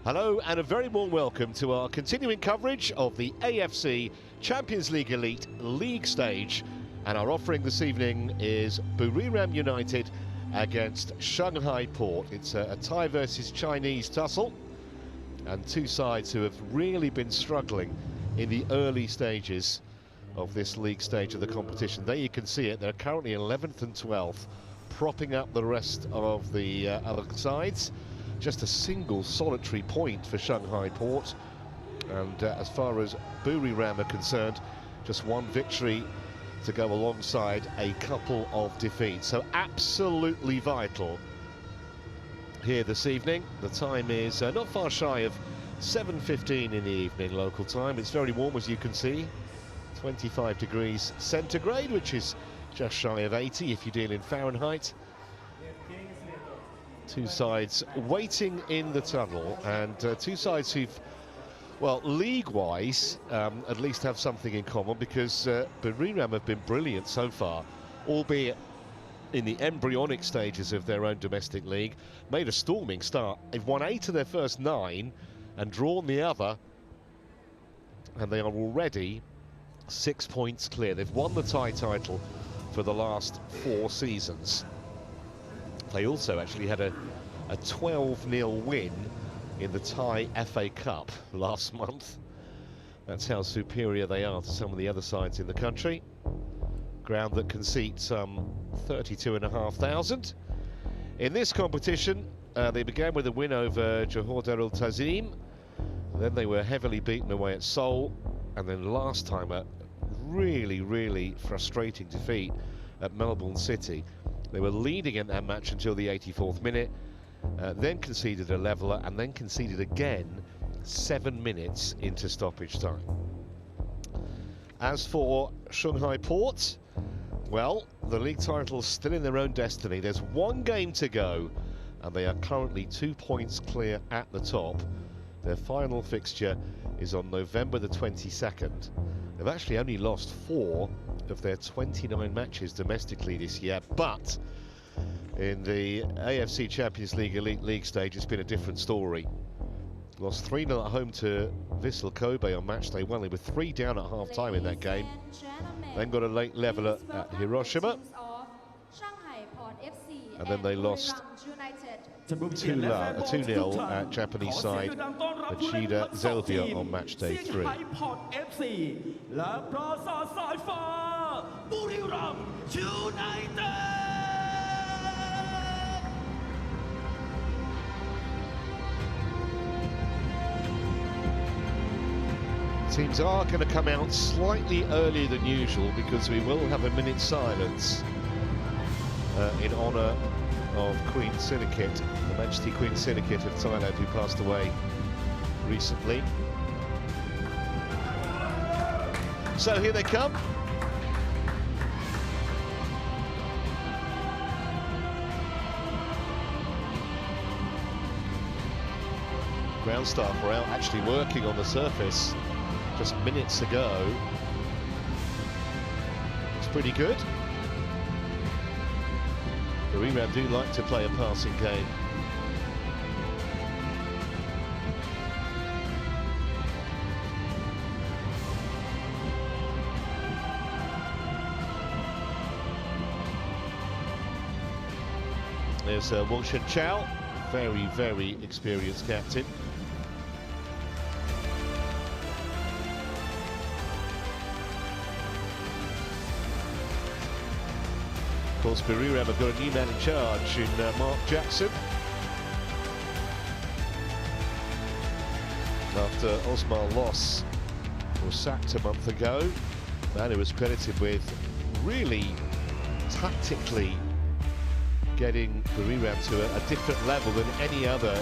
Hello and a very warm welcome to our continuing coverage of the AFC Champions League Elite League stage. And our offering this evening is Buriram United against Shanghai Port. It's a Thai versus Chinese tussle, and two sides who have really been struggling in the early stages of this league stage of the competition. There you can see it, they're currently 11th and 12th, propping up the rest of the other sides. Just a single solitary point for Shanghai Port, and as far as Buriram are concerned, just one victory to go alongside a couple of defeats. So absolutely vital here this evening. The time is not far shy of 7:15 in the evening local time. It's very warm, as you can see, 25 degrees centigrade, which is just shy of 80 if you deal in Fahrenheit. Two sides waiting in the tunnel, and two sides who've, well, league-wise, at least have something in common, because Buriram have been brilliant so far, albeit in the embryonic stages of their own domestic league. Made a storming start. They've won 8 of their first 9 and drawn the other, and they are already 6 points clear. They've won the Thai title for the last 4 seasons. They also actually had a 12-0 win in the Thai FA Cup last month. That's how superior they are to some of the other sides in the country. Ground that can seat some 32,500. In this competition, they began with a win over Johor Darul Ta'zim. Then they were heavily beaten away at Seoul, and then last time a really frustrating defeat at Melbourne City. They were leading in that match until the 84th minute, then conceded a leveller, and then conceded again 7 minutes into stoppage time. As for Shanghai Port, well, the league title's still in their own destiny. There's one game to go, and they are currently 2 points clear at the top. Their final fixture is on November the 22nd. They've actually only lost 4 of their 29 matches domestically this year, but in the AFC Champions League Elite League stage, it's been a different story. Lost 3-0 at home to Vissel Kobe on matchday 1. They were 3 down at half-time in that game. Then got a late leveller at Hiroshima. And then they lost 2-0 at Japanese side Machida Zelvia on matchday 3. Teams are going to come out slightly earlier than usual, because we will have a minute's silence in honour of Queen Sirikit, the Majesty Queen Sirikit of Thailand, who passed away recently. So here they come. Ground staff were out actually working on the surface just minutes ago. It's pretty good. Buriram do like to play a passing game. There's Wong Shen Chow, very experienced captain. Of course, Buriram have got a new man in charge in Mark Jackson. After Osmar Loss was sacked a month ago, man who was credited with really tactically getting Buriram to a different level than any other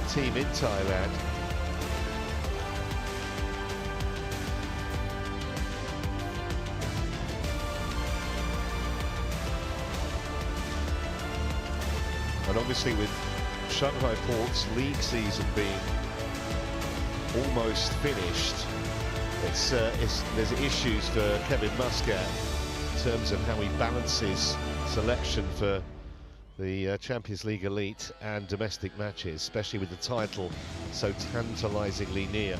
team in Thailand. And obviously, with Shanghai Port's league season being almost finished, there's issues for Kevin Muscat in terms of how he balances selection for the Champions League Elite and domestic matches, especially with the title so tantalisingly near.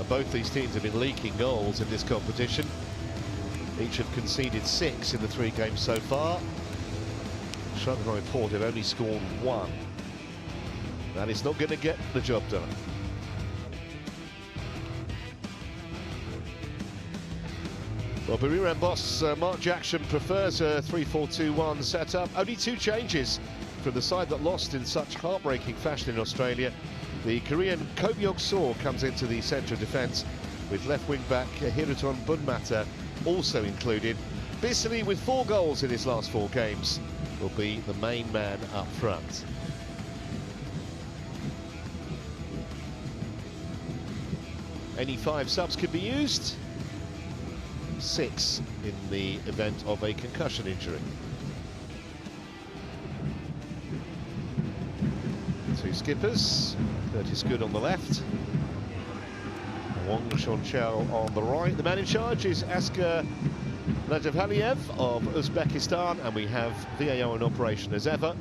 Both these teams have been leaking goals in this competition. Each have conceded 6 in the 3 games so far. Shanghai Port have only scored 1. That is not going to get the job done. Well, Buriram boss Mark Jackson prefers a 3-4-2-1 setup. Only 2 changes from the side that lost in such heartbreaking fashion in Australia. The Korean Ko Byung-soo comes into the centre of defence with left wing-back Hiruton Bunmata also included. Bissely, with 4 goals in his last 4 games, will be the main man up front. Any 5 subs could be used. 6 in the event of a concussion injury. 2 skippers. Curtis Good on the left, Wong Shonchao on the right. The man in charge is Askar Najavhaliev of Uzbekistan, and we have VAR in operation as ever.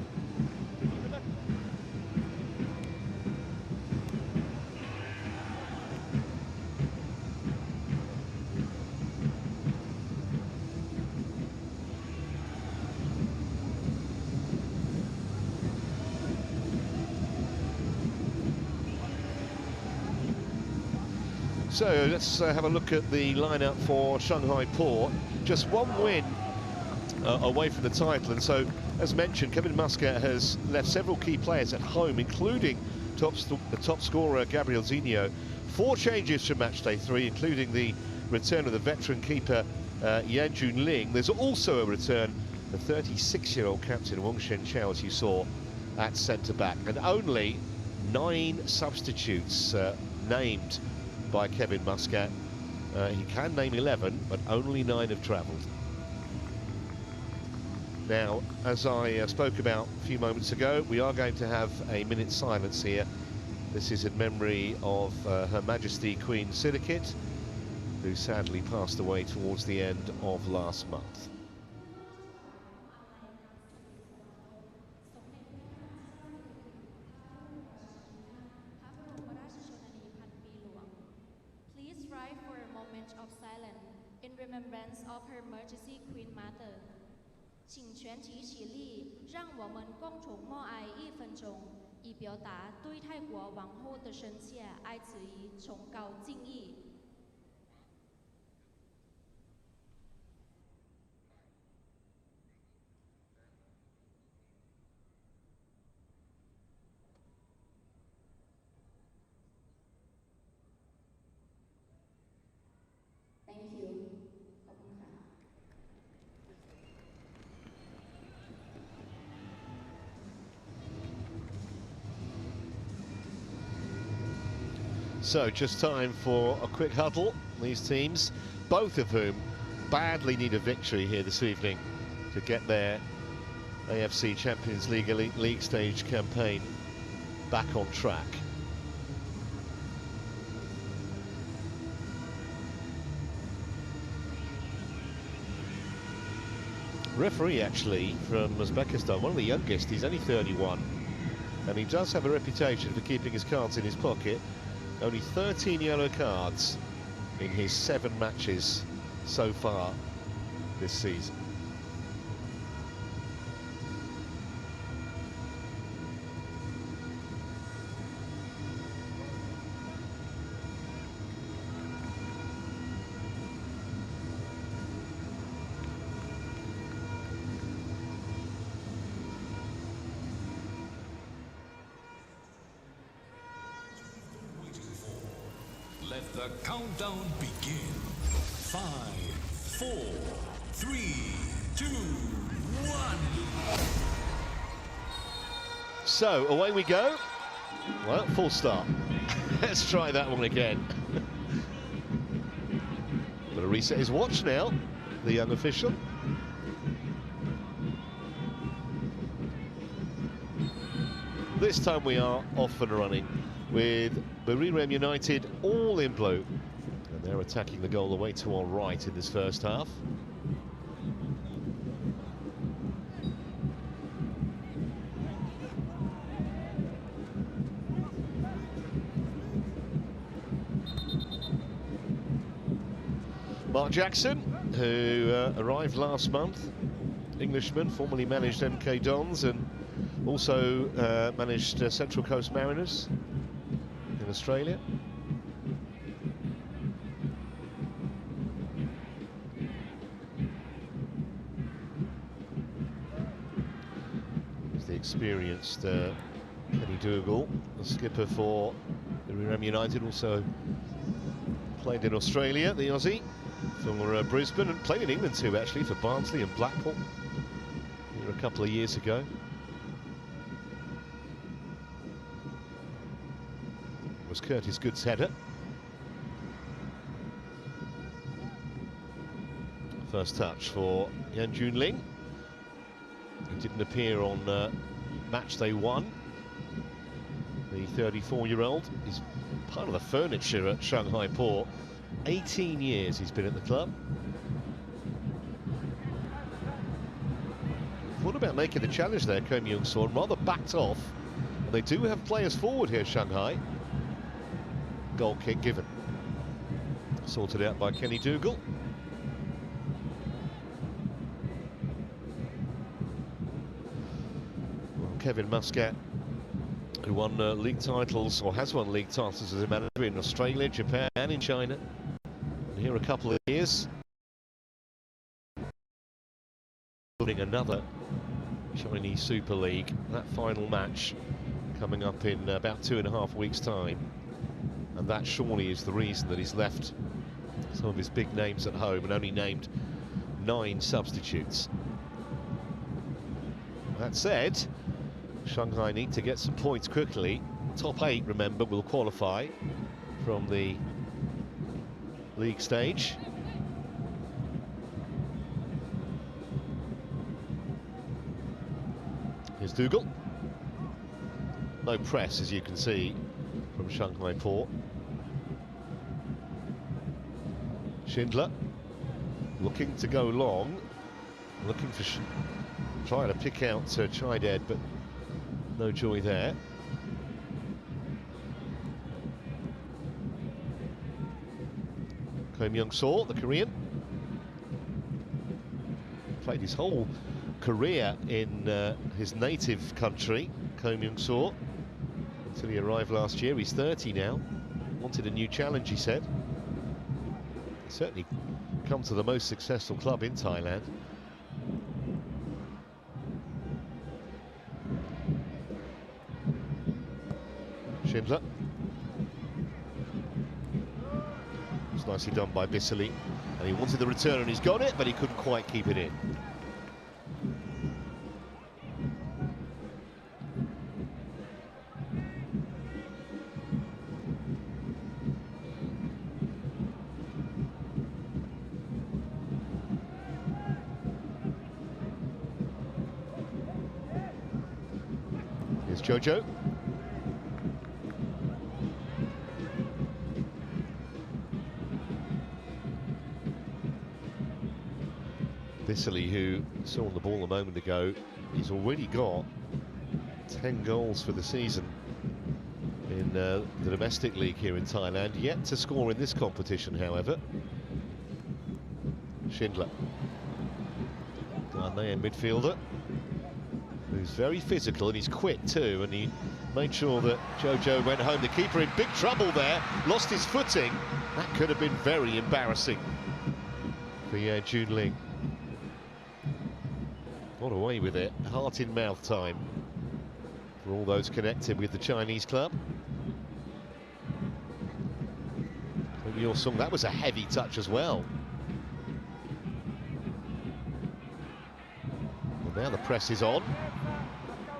So let's have a look at the lineup for Shanghai Port. Just 1 win away from the title, and so, as mentioned, Kevin Muscat has left several key players at home, including the top scorer Gabriel Zinho. 4 changes from matchday 3, including the return of the veteran keeper Yan Junling. There's also a return of 36-year-old captain Wong Shonchao, as you saw, at centre-back, and only 9 substitutes named by Kevin Muscat. He can name 11, but only 9 have travelled. Now, as I spoke about a few moments ago, we are going to have a minute's silence here. This is in memory of Her Majesty Queen Sirikit, who sadly passed away towards the end of last month. In remembrance of Her Majesty Queen Mother. 请全体起立，让我们共同默哀1分钟，以表达对泰国王后的深切爱之意，崇高敬意。Thank you. So just time for a quick huddle. These teams, both of whom badly need a victory here this evening to get their AFC Champions League Elite League stage campaign back on track. Referee actually from Uzbekistan, one of the youngest, he's only 31, and he does have a reputation for keeping his cards in his pocket. Only 13 yellow cards in his 7 matches so far this season. Let the countdown begin. 5, 4, 3, 2, 1. So away we go. Well, full start. Let's try that one again. Got to reset his watch now, the young official. This time we are off and running. with Buriram United all in blue. And they're attacking the goal away to our right in this first half. Mark Jackson, who arrived last month, Englishman, formerly managed MK Dons and also managed Central Coast Mariners in Australia. There's the experienced Kenny Dougal, the skipper for Buriram United, also played in Australia, the Aussie, for Brisbane, and played in England too, actually, for Barnsley and Blackpool here a couple of years ago. It was Curtis Good's header. First touch for Yan Junling, who didn't appear on matchday 1. The 34-year-old is part of the furniture at Shanghai Port. 18 years he's been at the club. What about making the challenge there, Ko Myung-soo, rather backed off. And they do have players forward here, Shanghai. Goal kick given. Sorted out by Kenny Dougal. Well, Kevin Muscat, who won league titles, or has won league titles as a manager in Australia, Japan and in China. And here a couple of years. Building another Chinese Super League. That final match coming up in about 2.5 weeks' time. And that surely is the reason that he's left some of his big names at home and only named 9 substitutes. That said, Shanghai need to get some points quickly. Top 8, remember, will qualify from the league stage. Here's Dougal. No press, as you can see, from Shanghai Port. Schindler looking to go long, looking for trying to pick out Chided, but no joy there. Ko Myung-soo, the Korean, played his whole career in his native country, Ko Myung-soo, until he arrived last year. He's 30 now. Wanted a new challenge, he said. Certainly come to the most successful club in Thailand. Schindler. It's nicely done by Bissely, and he wanted the return and he's got it, but he couldn't quite keep it in. Here's Jojo. Bissely, who saw the ball a moment ago, he's already got 10 goals for the season in the domestic league here in Thailand. Yet to score in this competition, however. Schindler, Ghanaian midfielder, who's very physical and he's quick too, and he made sure that Jojo went home. The keeper in big trouble there, lost his footing. That could have been very embarrassing for Junling. Got away with it. Heart in mouth time for all those connected with the Chinese club. That was a heavy touch as well. Well, now the press is on.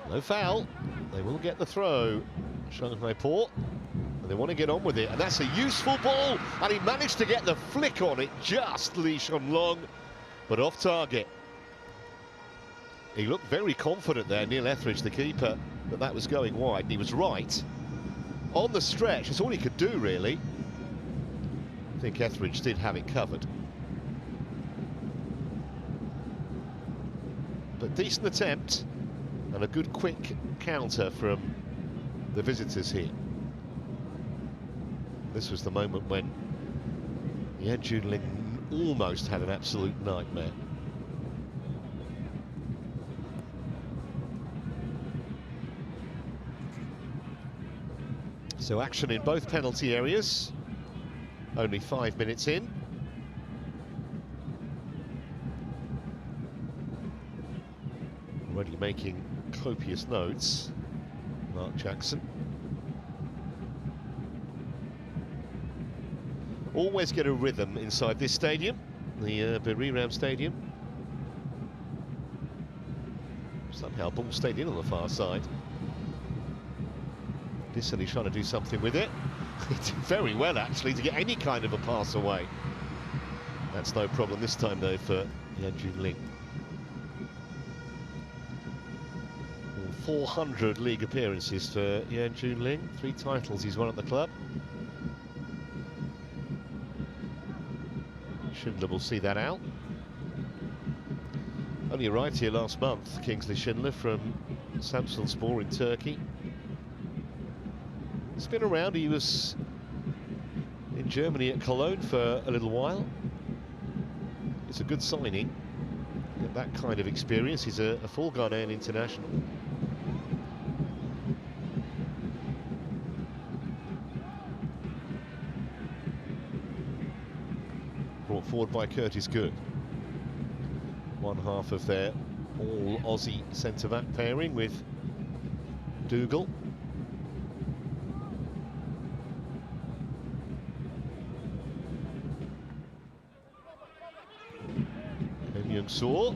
No foul. They will get the throw. Shanghai Port. And they want to get on with it. And that's a useful ball. And he managed to get the flick on it just, Lee Shun Long, but off target. He looked very confident there, Neil Etheridge, the keeper, that was going wide, and he was right. on the stretch. It's all he could do, really. I think Etheridge did have it covered. But decent attempt and a good quick counter from the visitors here. This was the moment when Yan Junling almost had an absolute nightmare. So action in both penalty areas. Only 5 minutes in. Already making copious notes, Mark Jackson. Always get a rhythm inside this stadium, the Buriram Stadium. Somehow ball stayed in on the far side. Bissely trying to do something with it. He did very well, actually, to get any kind of a pass away. That's no problem this time, though, for Yan Junling. 400 league appearances for Yan Junling. 3 titles he's won at the club. Schindler will see that out. Only arrived here last month, Kingsley Schindler from Samsunspor in Turkey. He's been around. He was in Germany at Cologne for a little while. It's a good signing. Get that kind of experience. He's a full Ghanaian international. Brought forward by Curtis Good. One half of their all-Aussie centre-back pairing with Dougal. Young-Saw.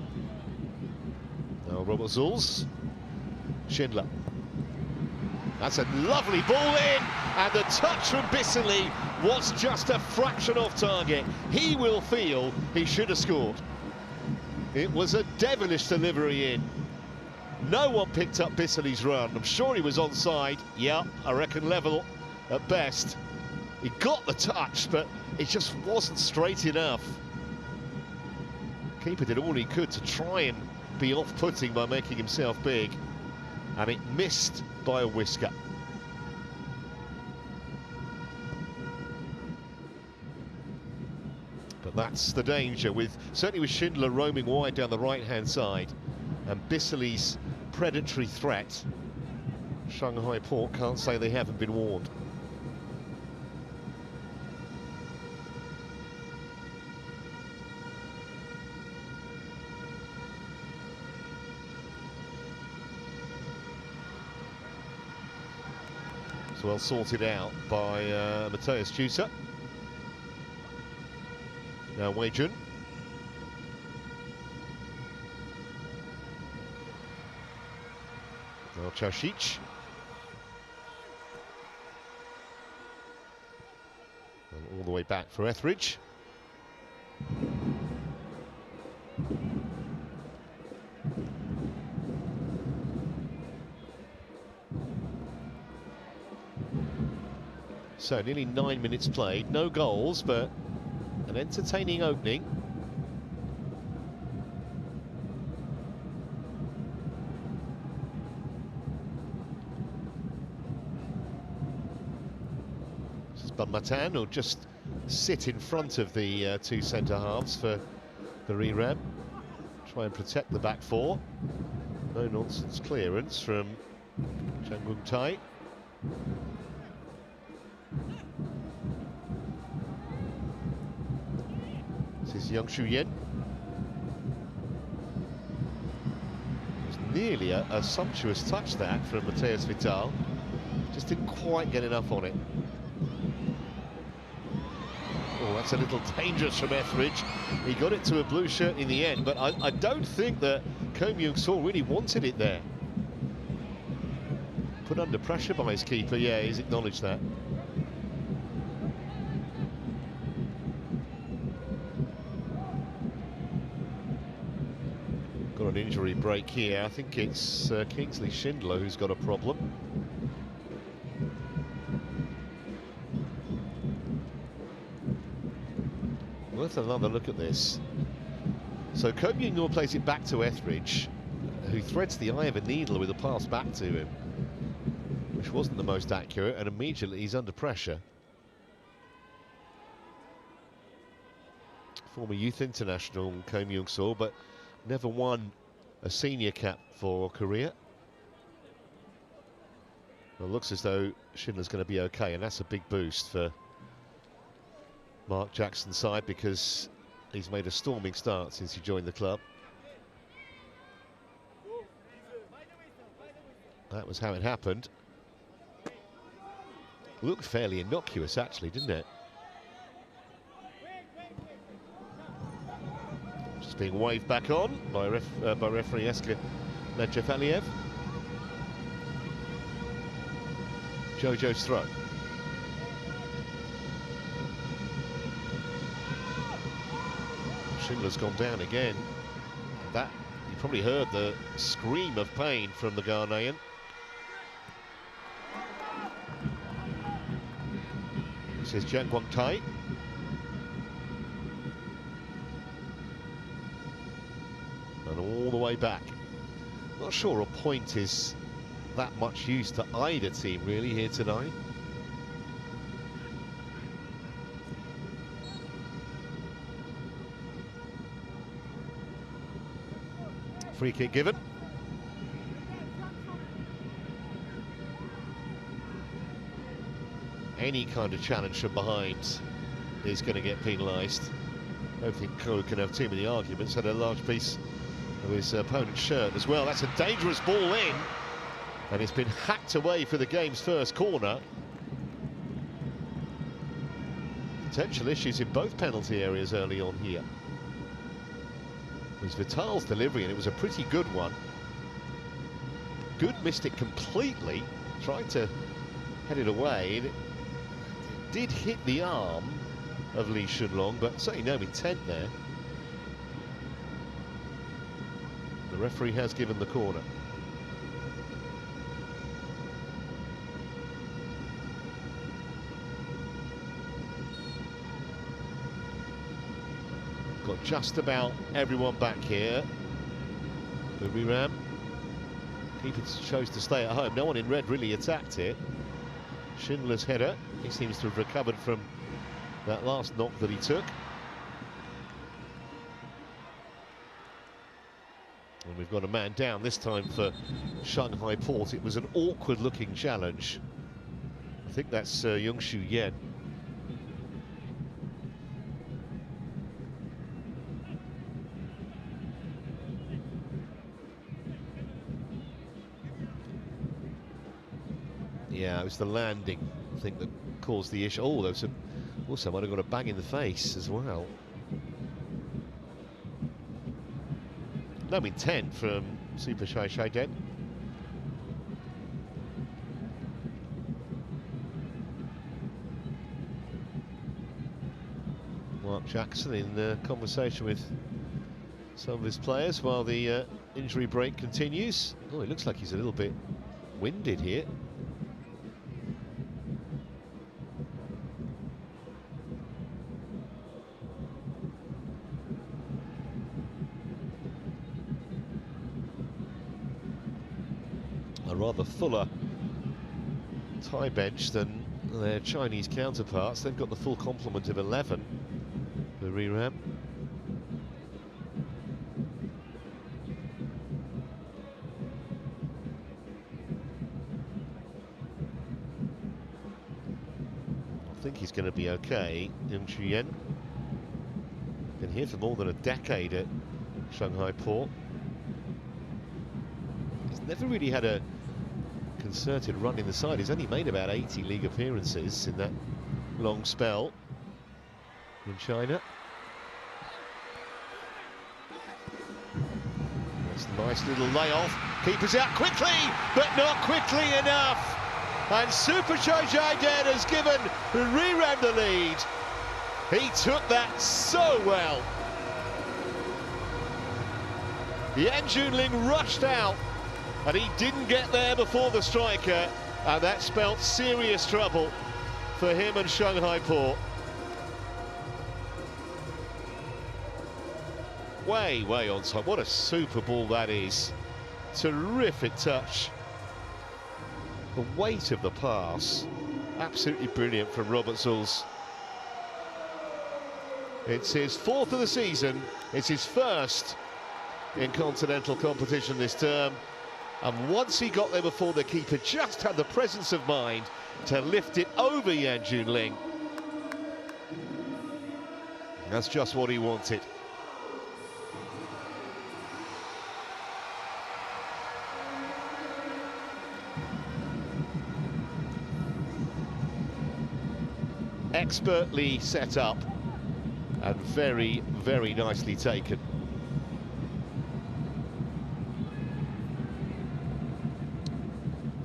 Now Robert Zulz. Schindler. That's a lovely ball in, and the touch from Bissely was just a fraction off target. He will feel he should have scored. It was a devilish delivery in. No one picked up Bissely's run. I'm sure he was onside. Yeah, I reckon level at best. He got the touch, but it just wasn't straight enough. Keeper did all he could to try and be off-putting by making himself big, and it missed by a whisker. But that's the danger, certainly with Schindler roaming wide down the right-hand side, and Bissely's predatory threat. Shanghai Port can't say they haven't been warned. Well sorted out by Matthias Jusa. Now Wei Jun. Now Chaushich. And all the way back for Etheridge. So nearly 9 minutes played, no goals, but an entertaining opening. This is Matan, who'll just sit in front of the 2 centre-halves for Buriram. Try and protect the back 4. No-nonsense clearance from Changung Tai. This is Yang Shuyen. It was nearly a sumptuous touch that from Matthias Vital. Just didn't quite get enough on it. Oh, that's a little dangerous from Etheridge. He got it to a blue shirt in the end, but I don't think that Kom Young-Soo really wanted it there. Put under pressure by his keeper, yeah, he's acknowledged that. Got an injury break here. I think it's Kingsley Schindler who's got a problem. worth another look at this. So Koh Myung-nor plays it back to Etheridge, who threads the eye of a needle with a pass back to him, which wasn't the most accurate, and immediately he's under pressure. Former youth international Koh Myung-soo, but never won a senior cap for Korea. Well, it looks as though Schindler's going to be okay, and that's a big boost for Mark Jackson's side, because he's made a storming start since he joined the club. That was how it happened. Looked fairly innocuous, actually, didn't it? Just being waved back on by referee Esker Nedjefaliev. Jojo's throw. Schindler's gone down again. That, you probably heard the scream of pain from the Ghanaian. This is Jiang Guangtai. And all the way back. Not sure a point is that much use to either team really here tonight. Free kick given. Any kind of challenge from behind is going to get penalised. I don't think Koh can have too many arguments. Had a large piece of his opponent's shirt as well. That's a dangerous ball in, and it's been hacked away for the game's first corner. Potential issues in both penalty areas early on here. It was Vital's delivery, and it was a pretty good one. Good missed it completely, tried to head it away. It did hit the arm of Lee Shunlong, but certainly no intent there. The referee has given the corner. Got just about everyone back here. Buriram. Keeper chose to stay at home. No one in red really attacked it. Schindler's header. He seems to have recovered from that last knock that he took. And we've got a man down this time for Shanghai Port. It was an awkward looking challenge. I think that's Yung Shu Yen. Yeah, it was the landing, I think, that caused the issue. Oh, there was also might have got a bang in the face as well. No intent from Super Shai Shaiden. Mark Jackson in conversation with some of his players while the injury break continues. Oh, it looks like he's a little bit winded here. A rather fuller Thai bench than their Chinese counterparts. They've got the full complement of 11. Buriram. I think he's going to be okay. Yung Shu Yen. Been here for more than a decade at Shanghai Port. He's never really had a concerted run in the side. He's only made about 80 league appearances in that long spell in China. That's a nice little layoff. Keeper's out quickly, but not quickly enough. And Super Choi Jaiden has given Buriram the lead. He took that so well. Yan Junling rushed out, and he didn't get there before the striker, and that spelt serious trouble for him and Shanghai Port. way on time. What a super ball that is. Terrific touch. The weight of the pass, absolutely brilliant from Robert Zulz. It's his 4th of the season. It's his 1st in continental competition this term. And once he got there before the keeper just had the presence of mind to lift it over Yan Junling. That's just what he wanted. Expertly set up and very, very nicely taken.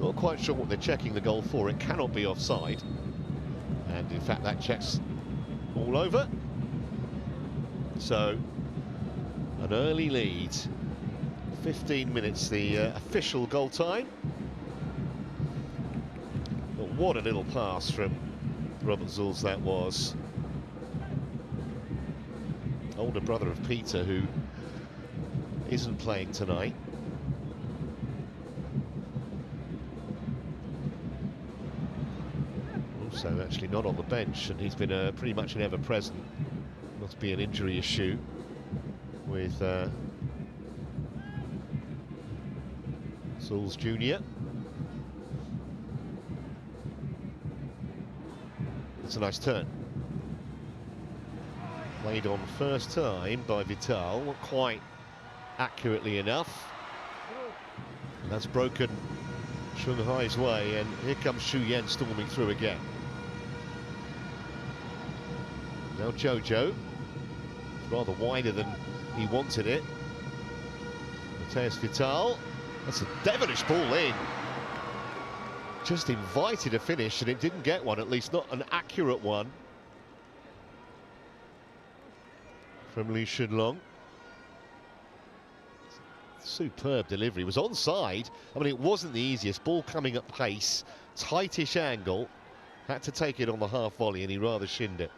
Not quite sure what they're checking the goal for. It cannot be offside. And in fact, that check's all over. So, an early lead. 15 minutes, the official goal time. But what a little pass from Robert Zulz that was. Older brother of Peter, who isn't playing tonight. Also actually not on the bench, and he's been pretty much an ever-present. Must be an injury issue with Zulz Jr. It's a nice turn. Played on first time by Vital, not quite accurately enough. And that's broken Shanghai's way, and here comes Xu Yan storming through again. Now Jojo, it's rather wider than he wanted it. Mateus Vital, that's a devilish ball in. Just invited a finish, and it didn't get one, at least not an accurate one. From Li Shunlong. Superb delivery. It was onside. I mean, it wasn't the easiest. Ball coming at pace, tightish angle. Had to take it on the half volley, and he rather shinned it.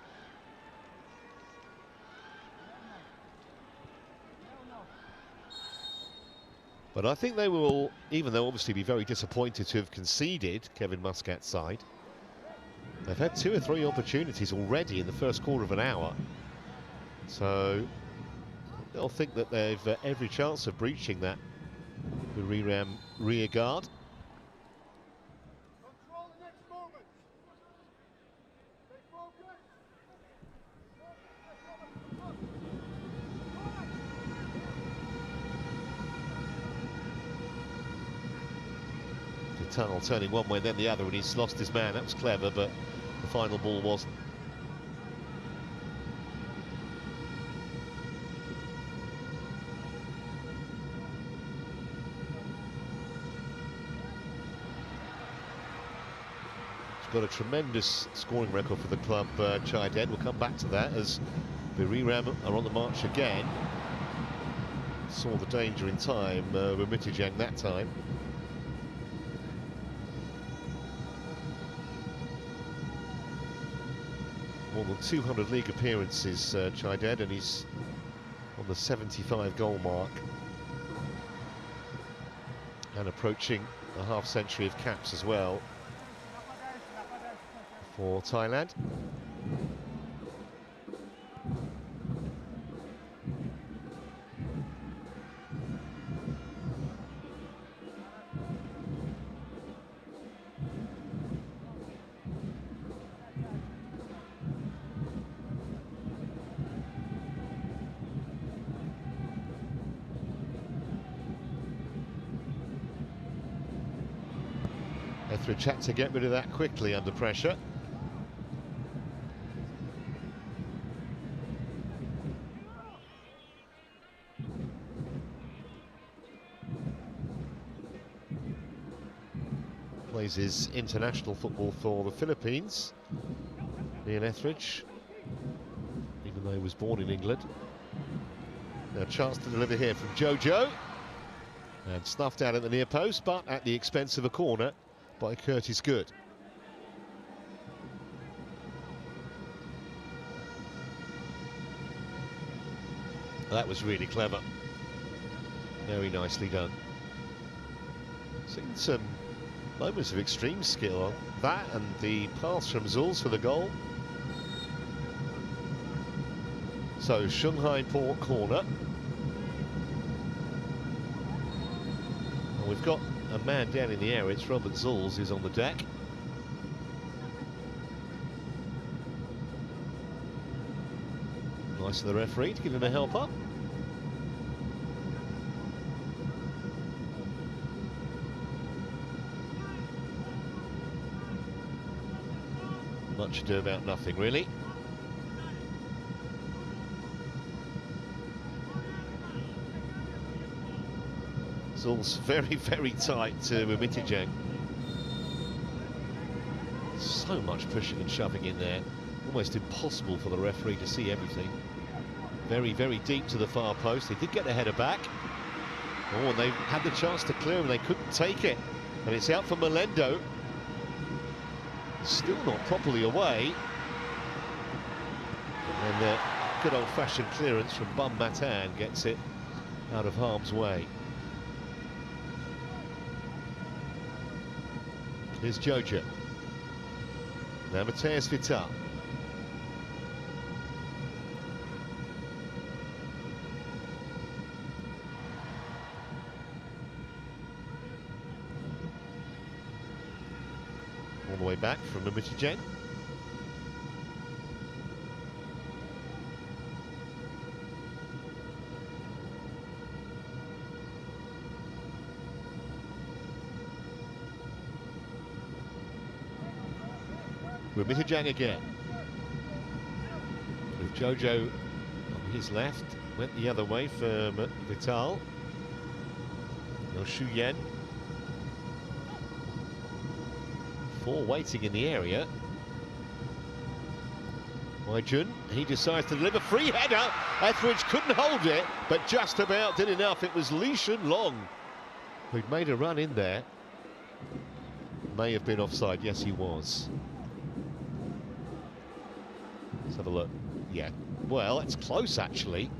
But I think they will, even though obviously be very disappointed to have conceded, Kevin Muscat's side. They've had 2 or 3 opportunities already in the first quarter of an hour. So they'll think that they've every chance of breaching that Buriram rear guard. Control the next moment. Stay focused. Vital turning one way then the other, and he's lost his man. That was clever, but the final ball wasn't. Got a tremendous scoring record for the club, Chided. We'll come back to that as Buriram are on the march again. Saw the danger in time, Ramitijang that time. More than 200 league appearances, Chided, and he's on the 75 goal mark. And approaching a half-century of caps as well for Thailand. Etheridge had to get rid of that quickly under pressure. Plays his international football for the Philippines, Ian Etheridge, even though he was born in England. Now, chance to deliver here from Jojo, and snuffed out at the near post, but at the expense of a corner by Curtis Good. That was really clever. Very nicely done. Seen some moments of extreme skill on that, and the pass from Zulz for the goal. So Shanghai Port corner. And we've got a man down in the area. It's Robert Zulz who's on the deck. Nice of the referee to give him a help up. Much ado about nothing, really. Zulz very, very tight to Mitijang. So much pushing and shoving in there. Almost impossible for the referee to see everything. Very, very deep to the far post. They did get the header back. Oh, and they had the chance to clear him. They couldn't take it. And it's out for Melendo. Still not properly away. And the good old-fashioned clearance from Bum Matan gets it out of harm's way. Here's Jojo. Now Mateus Vital. All the way back from Mitijang. With Mitijang again. With Jojo on his left. Went the other way for Vital. No Shuyen. Four waiting in the area. Jun, he decides to deliver free header. Etheridge couldn't hold it, but just about did enough. It was Li Shunlong who'd made a run in there. May have been offside. Yes, he was. Let's have a look. Yeah, well, it's close actually,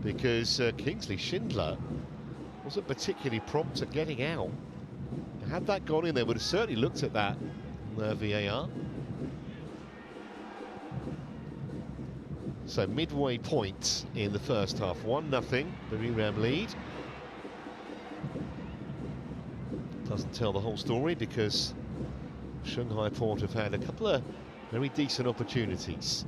because Kingsley Schindler wasn't particularly prompt at getting out. Had that gone in, they would have certainly looked at that VAR. So midway point in the first half, 1-0, Buriram lead. Doesn't tell the whole story because Shanghai Port have had a couple of very decent opportunities.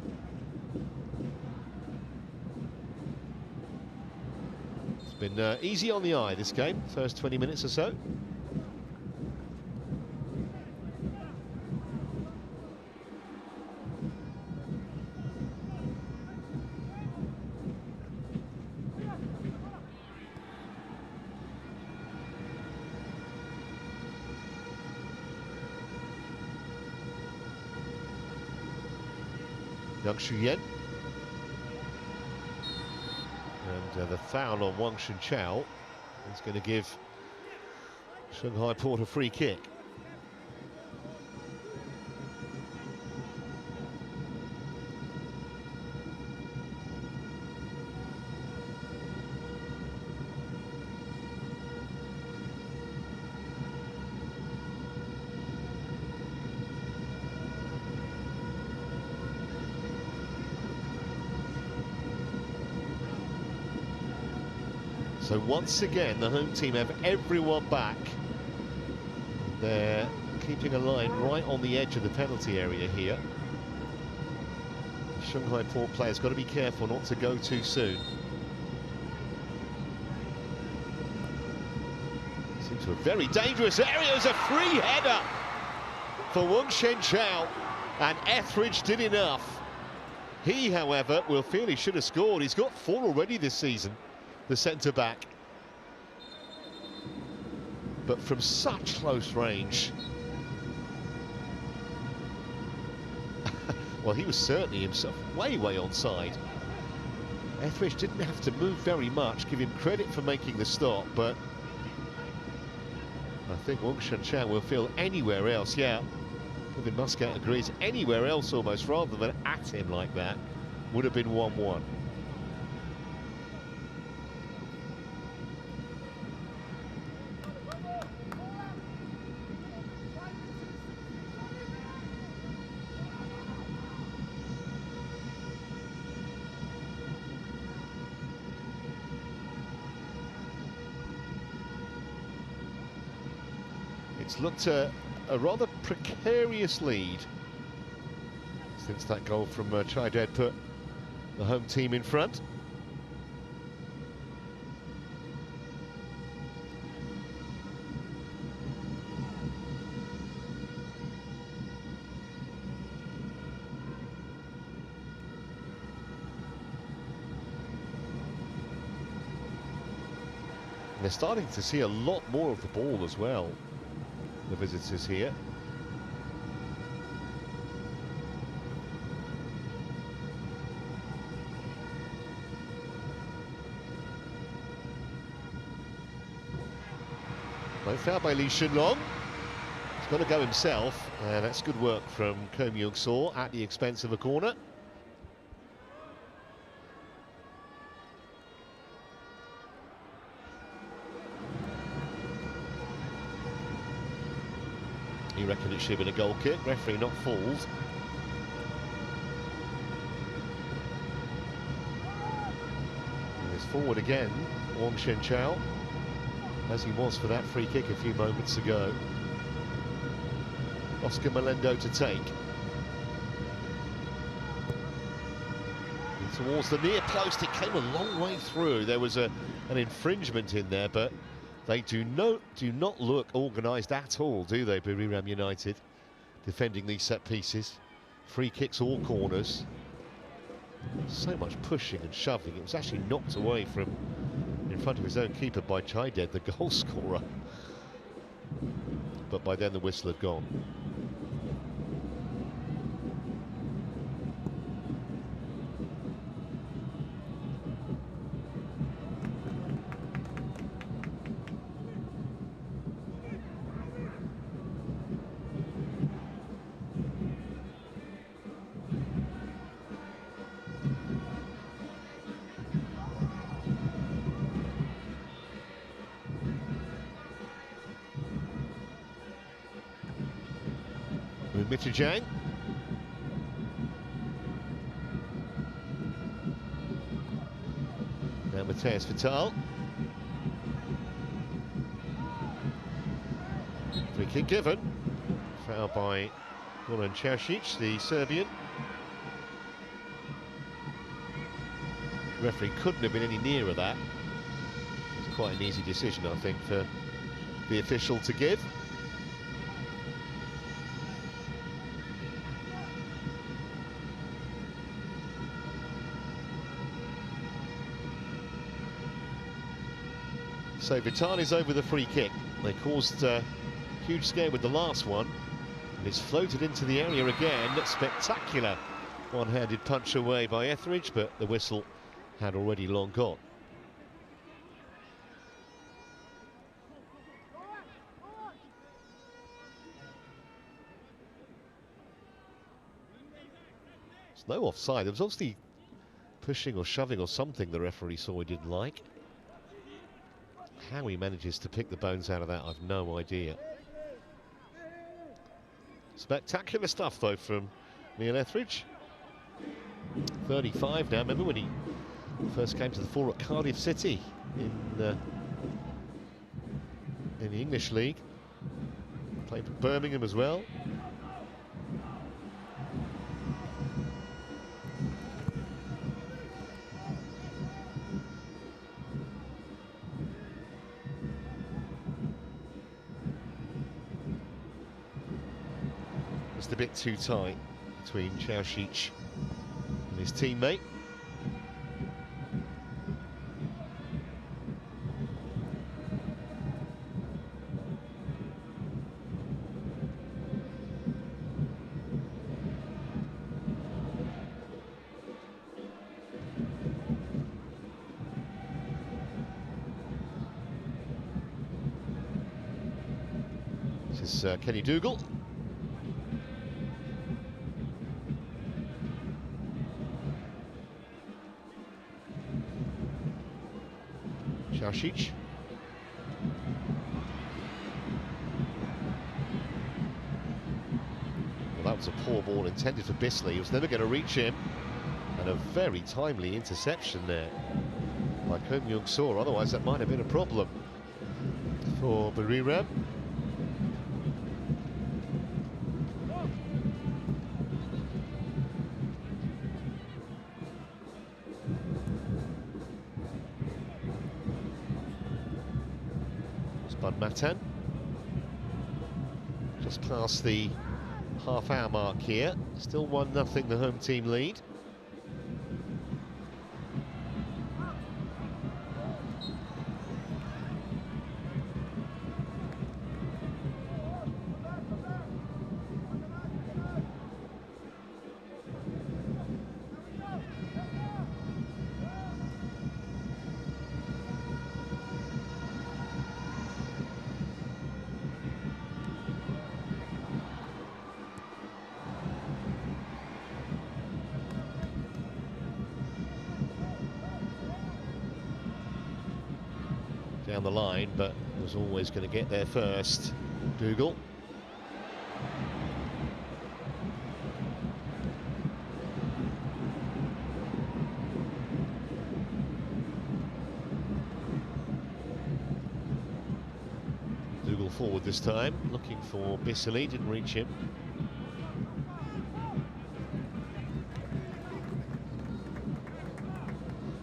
It's been easy on the eye, this game, first 20 minutes or so. Yang Shuyen. And the foul on Wang Shunchao is going to give Shanghai Port a free kick. So once again, the home team have everyone back. They're keeping a line right on the edge of the penalty area here. Shanghai Port players got to be careful not to go too soon. Seems a very dangerous area. There's a free header for Wang Shunchao, and Etheridge did enough. He, however, will feel he should have scored. He's got 4 already this season, the centre-back. But from such close range. Well, he was certainly himself way onside. Etheridge didn't have to move very much. Give him credit for making the stop, but I think Wang Shunchao will feel anywhere else. Yeah, Kevin Muscat agrees. Anywhere else almost, rather than at him like that, would have been 1-1. It's looked a rather precarious lead since that goal from Chaided put the home team in front. They're starting to see a lot more of the ball as well, the visitors here. No foul by Lee Shunlong. He's got to go himself, and that's good work from Ko Myung-soo at the expense of a corner. He reckoned it should have been a goal kick. Referee not fooled. And it's forward again, Wong Shen-chao, as he was for that free kick a few moments ago. Oscar Melendo to take. And towards the near post, it came a long way through. There was an infringement in there, but they do not look organised at all, do they, Buriram United, defending these set pieces. Free kicks, all corners. So much pushing and shoving. It was actually knocked away from in front of his own keeper by Chaided, the goal scorer. But by then the whistle had gone. Mitterjang. Now Mateus Vital. Free kick given. Foul by Goran Čaušić, the Serbian. Referee couldn't have been any nearer that. It's quite an easy decision, I think, for the official to give. So Vital is over the free kick. They caused huge scare with the last one, and it's floated into the area again. Spectacular one-handed punch away by Etheridge, but the whistle had already long gone. There's no offside. There was obviously pushing or shoving or something the referee saw he didn't like. How he manages to pick the bones out of that, I've no idea. Spectacular stuff, though, from Neil Etheridge. 35 now. Remember when he first came to the fore at Cardiff City in the English League. Played for Birmingham as well. A bit too tight between Čaušić and his teammate. This is Kenny Dougal. Čaušić. Well, that was a poor ball intended for Bisley. He was never going to reach him. And a very timely interception there by Ko Myung-soo. Otherwise, that might have been a problem for Buriram. Bud Matan. Just past the half-hour mark here. Still 1-0 the home team lead. Down the line, but was always going to get there first. Dougal. Dougal forward this time, looking for Bissoli, didn't reach him.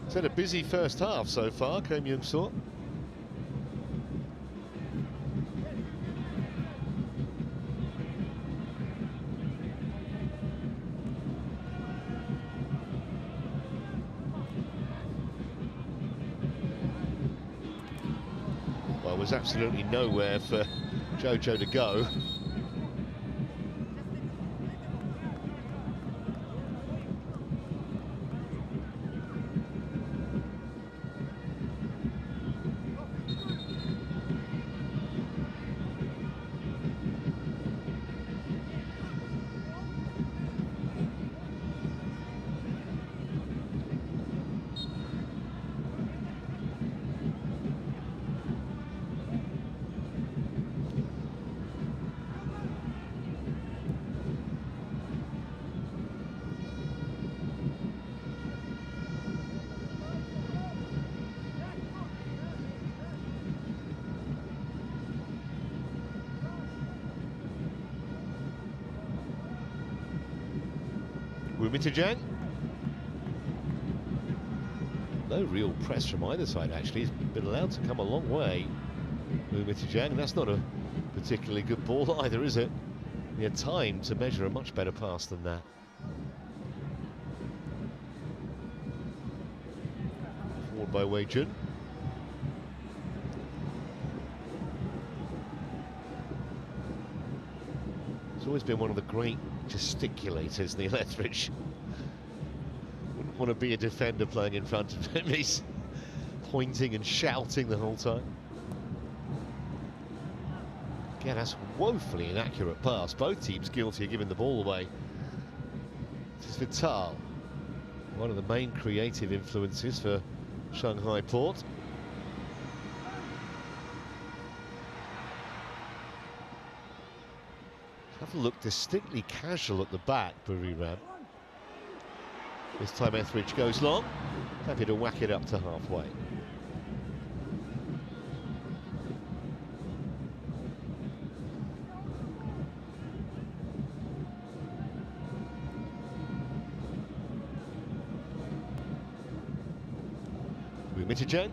It's had a busy first half so far, Kim Young-soo. Well, there's absolutely nowhere for Jojo to go. Wumitajang. No real press from either side, actually. He's been allowed to come a long way. Wumitajang, that's not a particularly good ball either, is it? He had time to measure a much better pass than that. Forward by Wei Jun. He's always been one of the great gesticulators, Neil Etheridge. Wouldn't want to be a defender playing in front of him. He's pointing and shouting the whole time. Again, that's woefully inaccurate pass. Both teams guilty of giving the ball away. This is Vital, one of the main creative influences for Shanghai Port. Have a look, distinctly casual at the back, Buriram. This time Etheridge goes long, happy to whack it up to halfway. Wumitajang.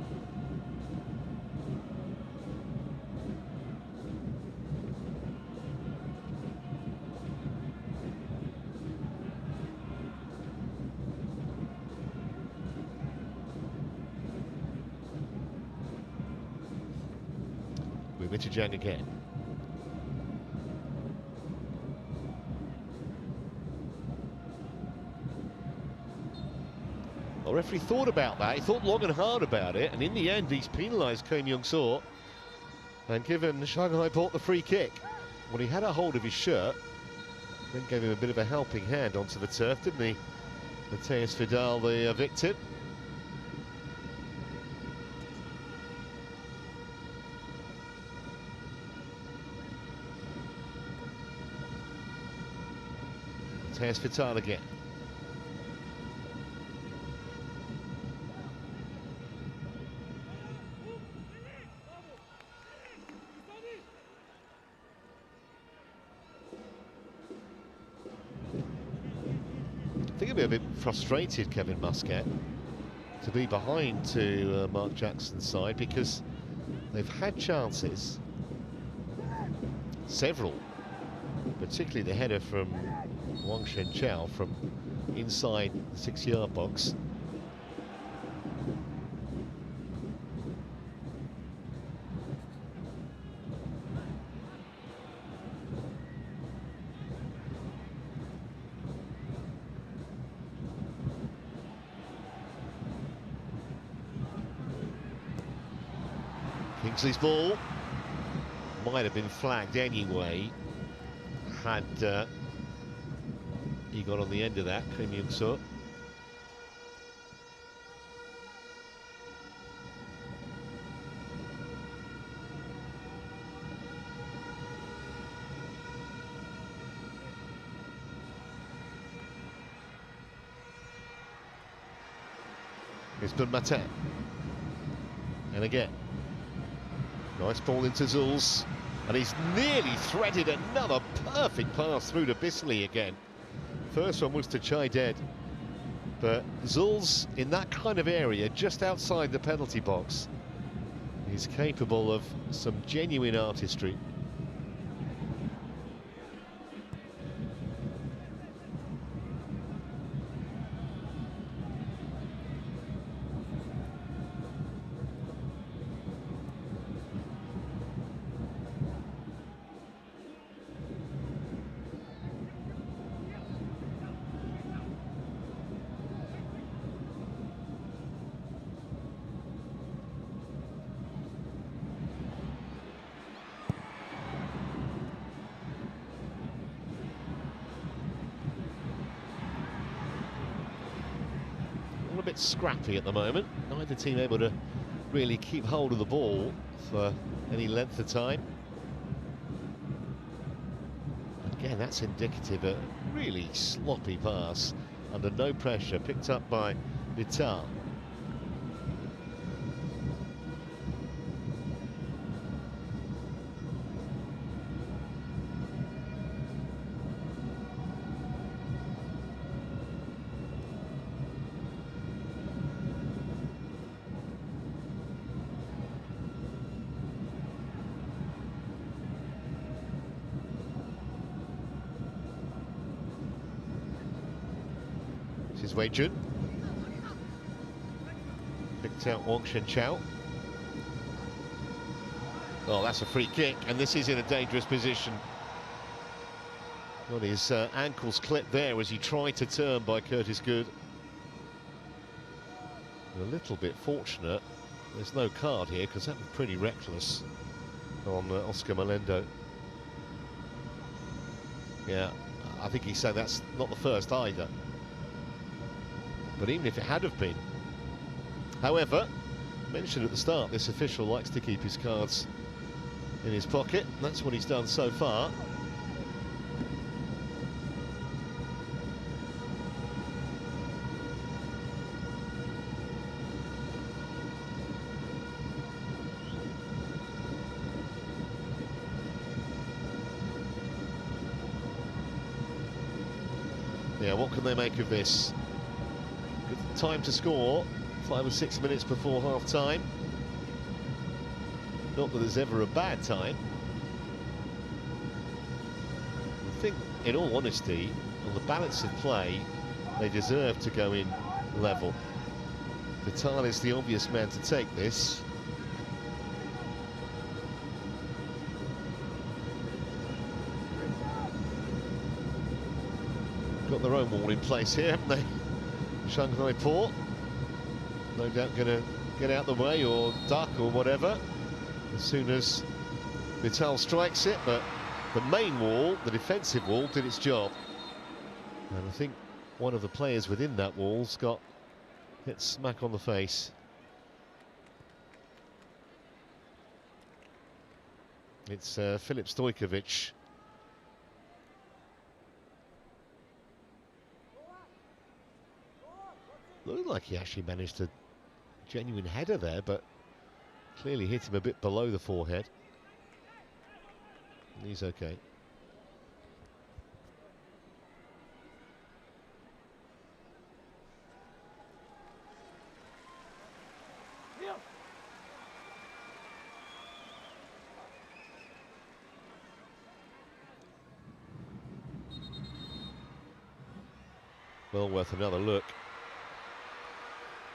Wumitajang again. The referee thought about that, he thought long and hard about it, and in the end he's penalised Kim Young-soo and given Shanghai Port the free kick. Well, he had a hold of his shirt, then gave him a bit of a helping hand onto the turf, didn't he? Matthias Vidal, the victim. Matthias Vidal again. I think he'll be a bit frustrated, Kevin Muscat, to be behind to Mark Jackson's side, because They've had chances, several, particularly the header from Wang Shenchao from inside the 6-yard box. Kingsley's ball might have been flagged anyway had he got on the end of that, Kim Young-soo. Here's Ben Mate. And again. Nice ball into Zulz, and he's nearly threaded another perfect pass through to Bisley again. First one was to Chaided, but Zulz in that kind of area, just outside the penalty box, is capable of some genuine artistry. A bit scrappy at the moment, neither team able to really keep hold of the ball for any length of time. Again, that's indicative of a really sloppy pass under no pressure, picked up by Vital. This is Wei Jun. Picked out Wang Shenchao. Oh, that's a free kick, and this is in a dangerous position. Got his ankles clipped there as he tried to turn by Curtis Good. A little bit fortunate. There's no card here because that was pretty reckless on Oscar Melendo. Yeah, I think he's saying that's not the first either. But even if it had have been. However, mentioned at the start, this official likes to keep his cards in his pocket. That's what he's done so far. Yeah, what can they make of this? Good time to score, 5 or 6 minutes before half-time. Not that there's ever a bad time. I think, in all honesty, on the balance of play, they deserve to go in level. Vital is the obvious man to take this. Got their own wall in place here, haven't they? Shanghai Port, no doubt going to get out the way or duck or whatever as soon as Vital strikes it, but the main wall, the defensive wall, did its job. And I think one of the players within that wall's got hit smack on the face. It's Filip Stojkovic. Looked like he actually managed a genuine header there, but clearly hit him a bit below the forehead. And he's okay. well worth another look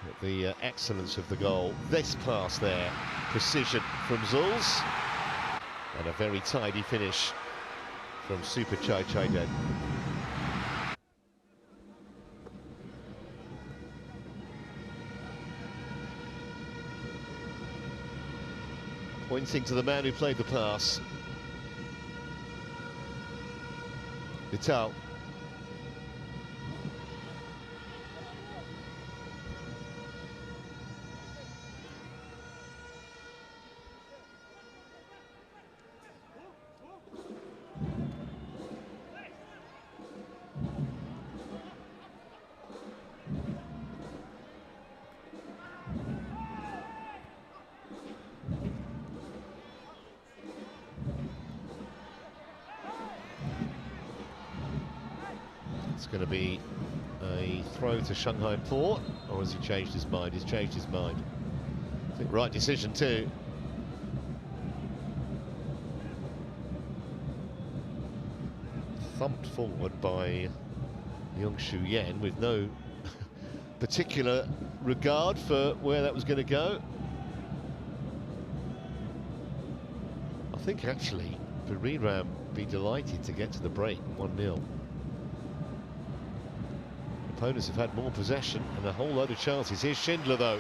at the excellence of the goal. This pass there, precision from Zulz, and a very tidy finish from Super Chai Den. Pointing to the man who played the pass. Vital. It's going to be a throw to Shanghai Port, or has he changed his mind? He's changed his mind. I think right decision too. Thumped forward by Yong Shu Yen with no particular regard for where that was going to go. I think actually Buriram be delighted to get to the break 1-0. Opponents have had more possession and a whole load of chances. Here's Schindler though.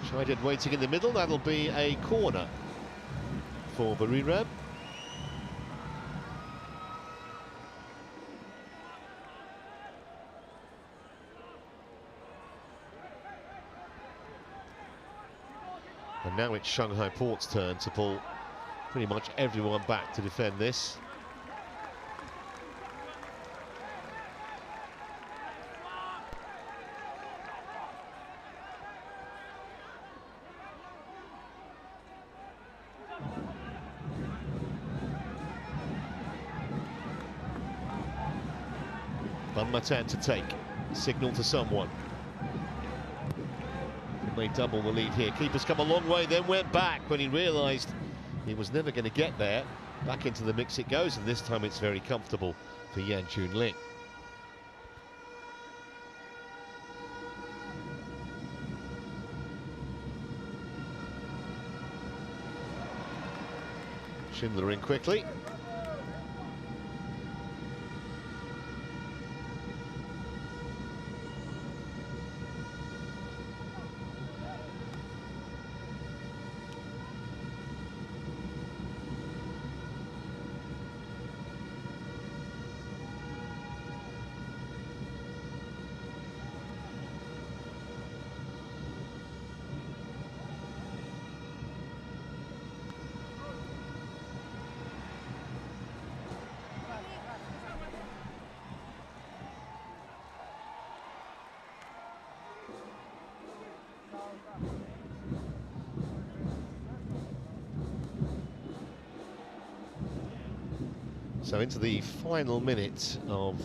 Scheidegg waiting in the middle. That'll be a corner for Buriram. And now it's Shanghai Port's turn to pull pretty much everyone back to defend this. Matan to take, signal to someone. Can they double the lead here? Keeper's come a long way, then went back when he realised he was never going to get there. Back into the mix it goes, and this time it's very comfortable for Yan Junling. Schindler in quickly. So into the final minute of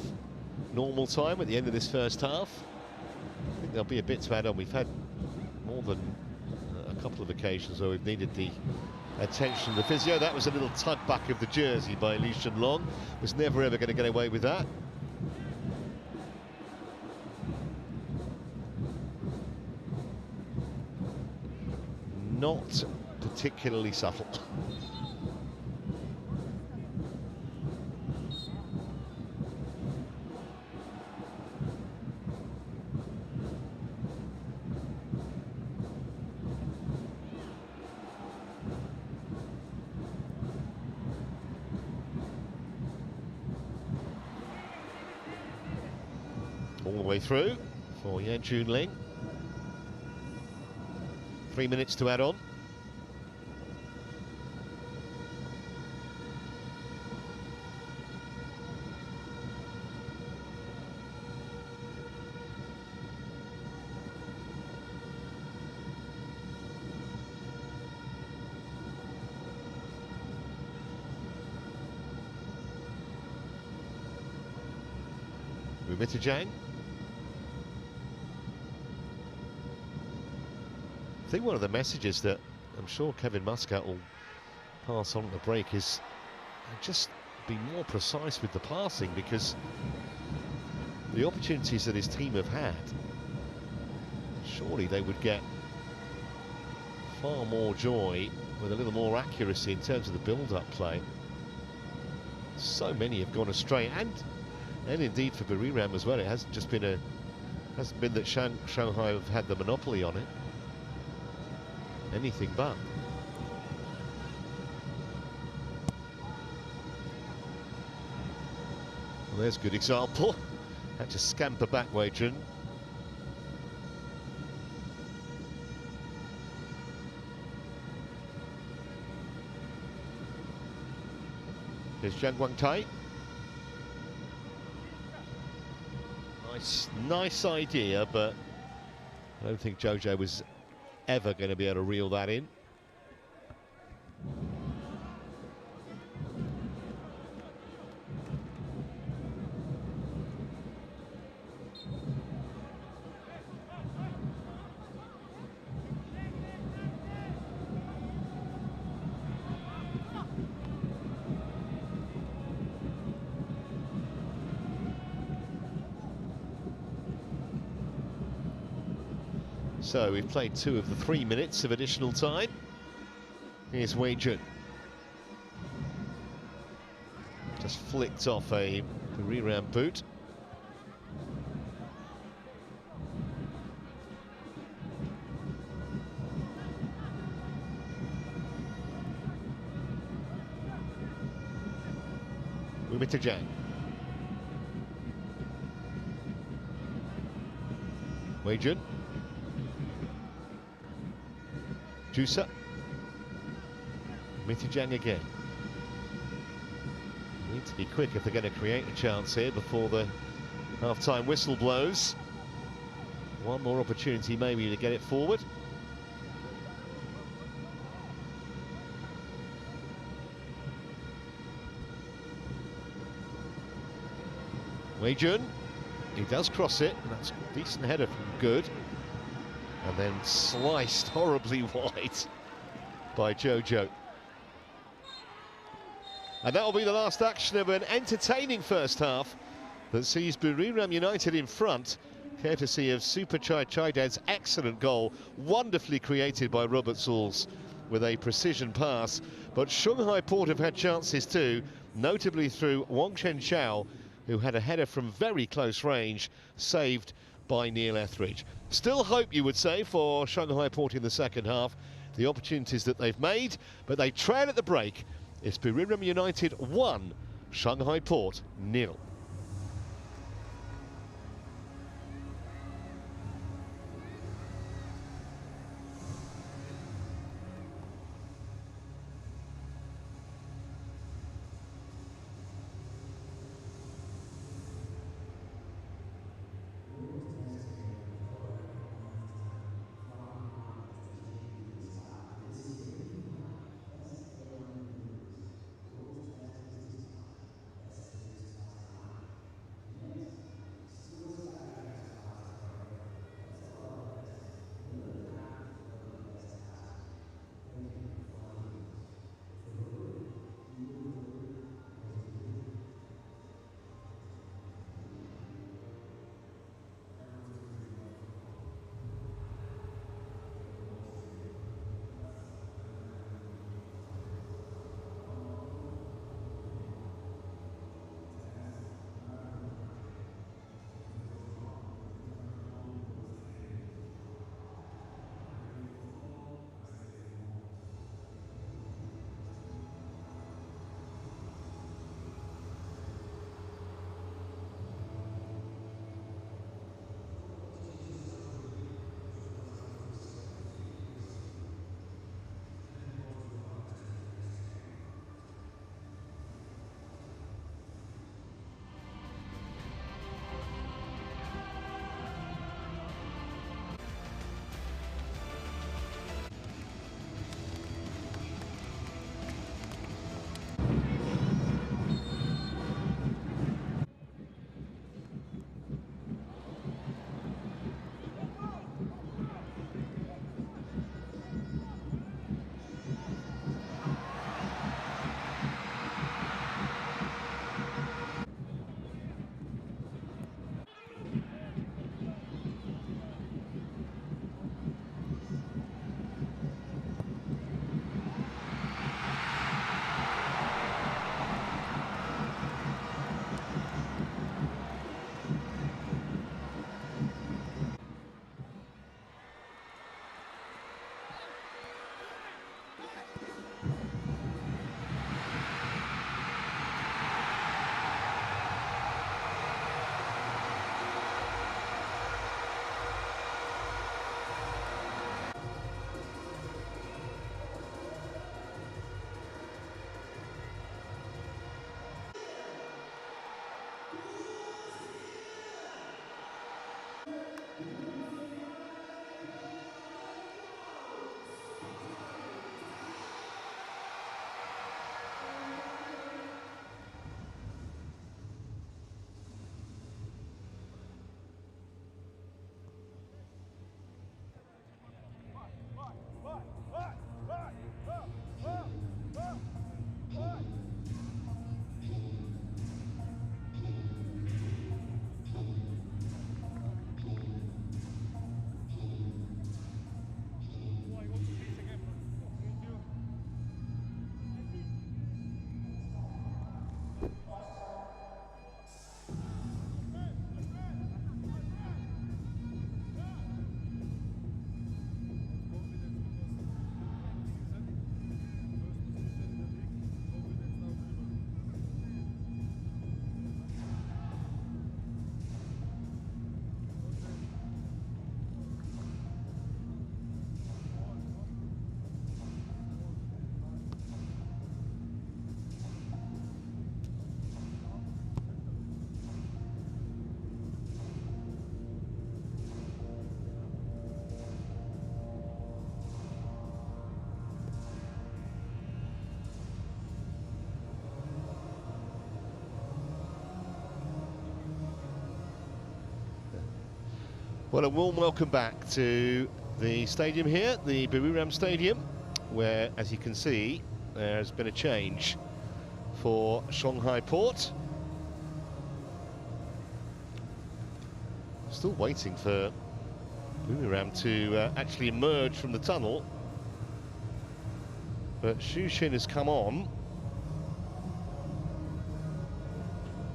normal time at the end of this first half. I think there'll be a bit to add on. We've had more than a couple of occasions where we've needed the attention of the physio. That was a little tug back of the jersey by Li Shenlong. Was never ever going to get away with that. Not particularly subtle. All the way through for Yan Junling. 3 minutes to add on. Jang. I think one of the messages that I'm sure Kevin Muscat will pass on at the break is just be more precise with the passing, because the opportunities that his team have had, surely they would get far more joy with a little more accuracy in terms of the build-up play. So many have gone astray, and indeed for Buriram as well. It hasn't just been hasn't been that Shanghai have had the monopoly on it. Anything but. Well, there's a good example. Had to scamper back, Wadron. Here's Zhang Guangtai. Nice idea, but I don't think Jojo was ever going to be able to reel that in. So we've played 2 of the 3 minutes of additional time. Here's Wei Jun. Just flicked off a Buriram boot. Umita Jang. Wei Jun. Jusa. Mitijang again. Need to be quick if they're going to create a chance here before the half-time whistle blows. One more opportunity maybe to get it forward. Wei Jun, he does cross it, and that's a decent header from Good. And then sliced horribly wide by Jojo. And that'll be the last action of an entertaining first half that sees Buriram United in front, courtesy of Super Chai Chaidad's excellent goal, wonderfully created by Robert Sauls with a precision pass. But Shanghai Port have had chances too, notably through Wang Chen Chao, who had a header from very close range, saved by Neil Etheridge. Still hope, you would say, for Shanghai Port in the second half, the opportunities that they've made, but they trail at the break. It's Buriram United 1, Shanghai Port 0. Well, a warm welcome back to the stadium here, the Buriram Stadium, where, as you can see, there's been a change for Shanghai Port. Still waiting for Buriram to actually emerge from the tunnel. But Xu Xin has come on.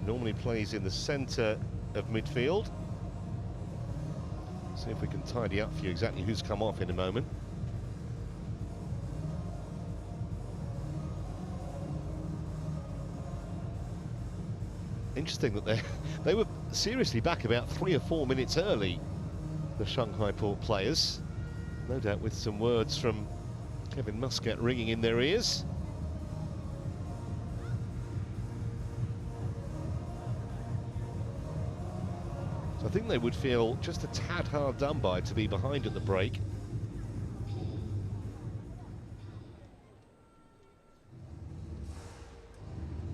Normally plays in the centre of midfield. See if we can tidy up for you exactly who's come off in a moment. Interesting that they were seriously back about 3 or 4 minutes early, the Shanghai Port players. No doubt with some words from Kevin Muscat ringing in their ears. So I think they would feel just a tad hard done by to be behind at the break.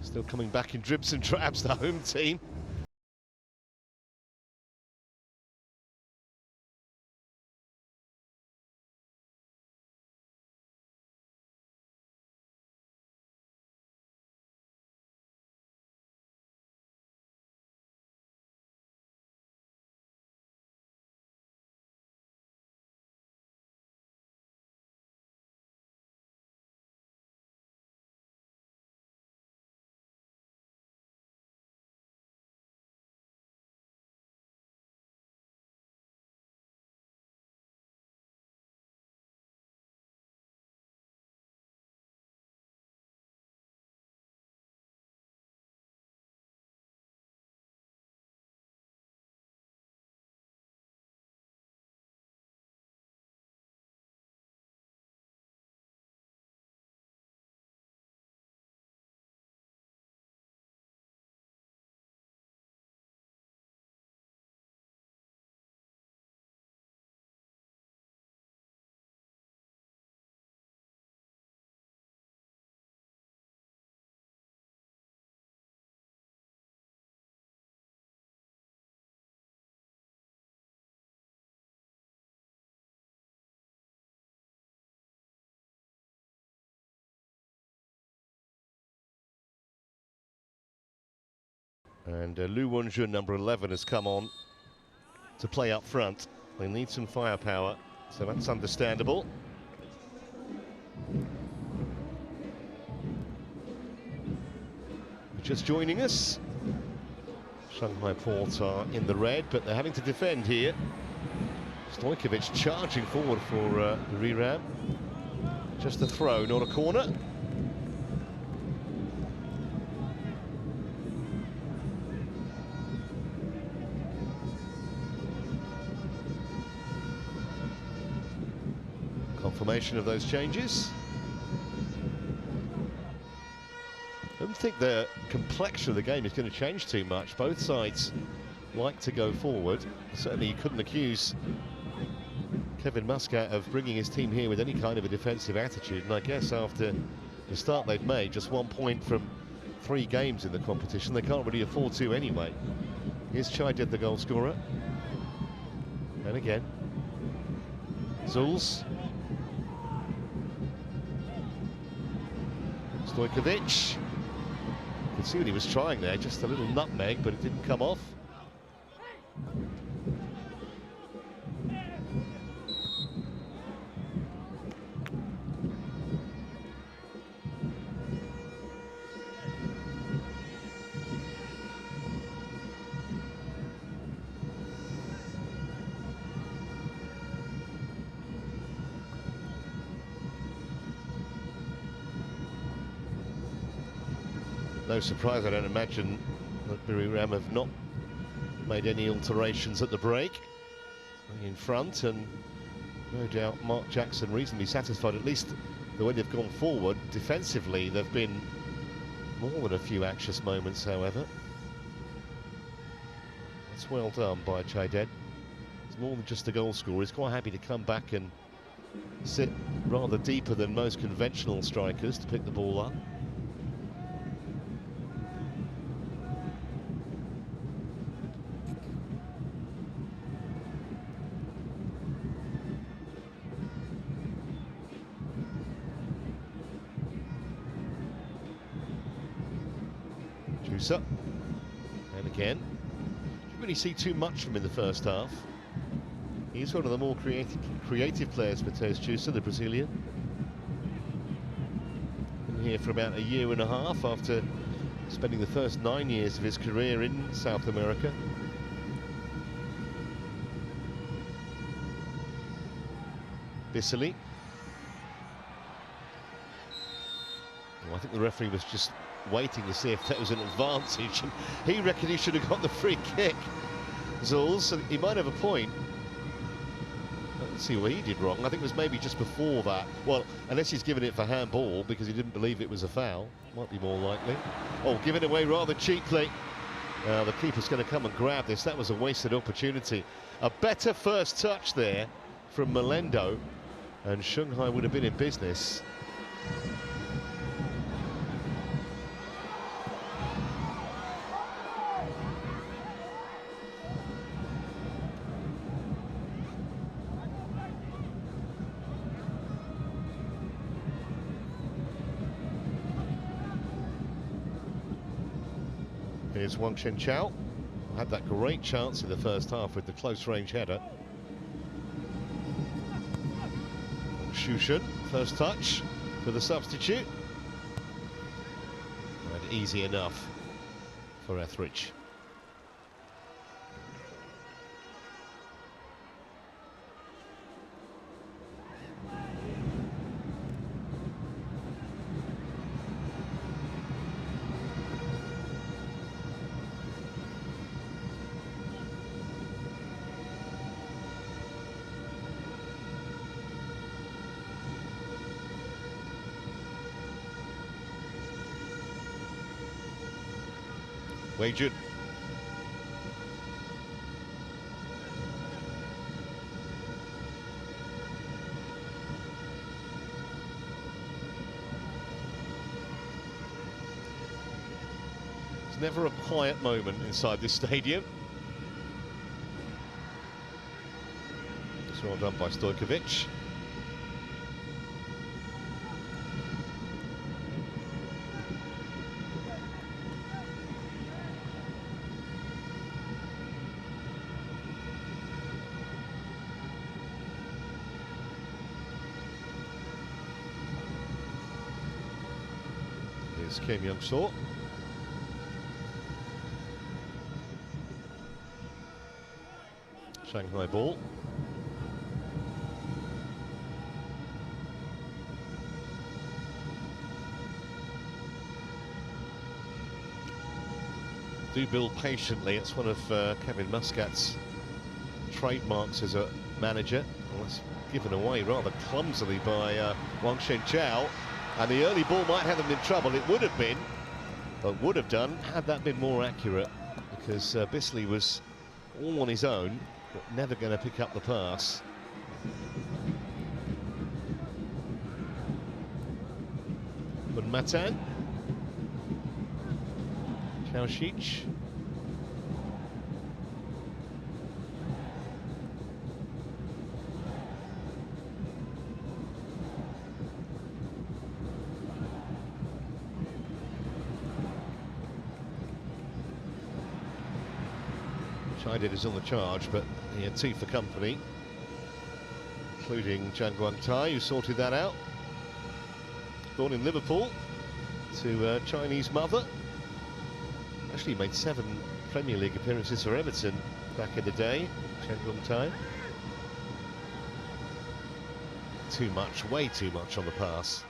Still coming back in dribs and drabs, the home team. And Lu Wonjun, number 11, has come on to play up front. They need some firepower, so that's understandable. Just joining us, Shanghai Port are in the red, but they're having to defend here. Stojkovic charging forward for Buriram. Just a throw, not a corner. Confirmation of those changes. I don't think the complexion of the game is going to change too much. Both sides like to go forward. Certainly you couldn't accuse Kevin Muscat of bringing his team here with any kind of a defensive attitude, and I guess after the start they've made, just 1 point from 3 games in the competition, they can't really afford to anyway. Here's Chaided, the goal scorer. And again, Zuls. Stojkovic. You can see what he was trying there, just a little nutmeg, but it didn't come off. No surprise, I don't imagine, that Buriram have not made any alterations at the break. In front, and no doubt Mark Jackson reasonably satisfied, at least the way they've gone forward. Defensively, there have been more than a few anxious moments, however. That's well done by Chaided. It's more than just a goal scorer. He's quite happy to come back and sit rather deeper than most conventional strikers to pick the ball up. Musa. And again, didn't really see too much from him in the first half. He's one of the more creative players, Matheus Jussa, the Brazilian. Been here for about a year and a half after spending the first 9 years of his career in South America. Bissoli. Well, I think the referee was just waiting to see if that was an advantage, and he reckoned he should have got the free kick. So he might have a point. Let's see what he did wrong. I think it was maybe just before that. Well, unless he's given it for handball because he didn't believe it was a foul. Might be more likely. Oh, giving it away rather cheaply. The keeper's going to come and grab this. That was a wasted opportunity. A better first touch there from Melendo, and Shanghai would have been in business. Here's Wang Shenchao. Had that great chance in the first half with the close-range header. Shushan, first touch for the substitute. And easy enough for Etheridge. Wei Jun. It's never a quiet moment inside this stadium. It's well done by Stojkovic. Here's Kim Young-soo. Shanghai ball. Do build patiently. It's one of Kevin Muscat's trademarks as a manager. Well, it's given away rather clumsily by Wang Shenchao. And the early ball might have them in trouble. It would have been, but would have done had that been more accurate, because Bissoli was all on his own, but never going to pick up the pass. But Matan, Kaushich. Scheidegger is on the charge, but he had two for company, including Chan Guangtai, who sorted that out. Born in Liverpool to a Chinese mother. Actually made 7 Premier League appearances for Everton back in the day, Chan Guangtai. Too much, way too much on the pass.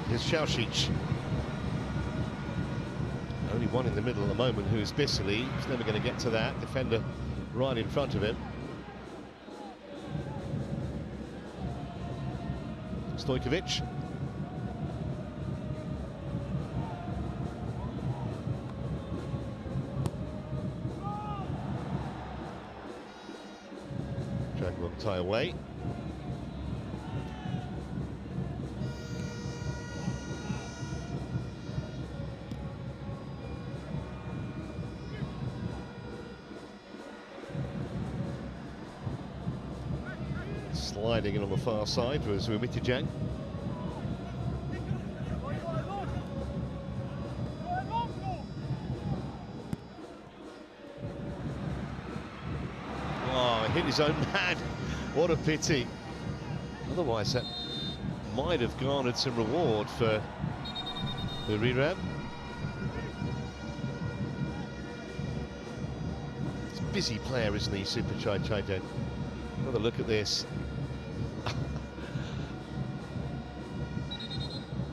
Here's Kaushich. Only one in the middle at the moment, who is Bissoli. He's never going to get to that. Defender right in front of him. Stojkovic. Tai away. Sliding in on the far side was Rumitijang. Oh, hit his own man. What a pity. Otherwise, that might have garnered some reward for Buriram. He's a busy player, isn't he, Super Chai Den? Have a look at this.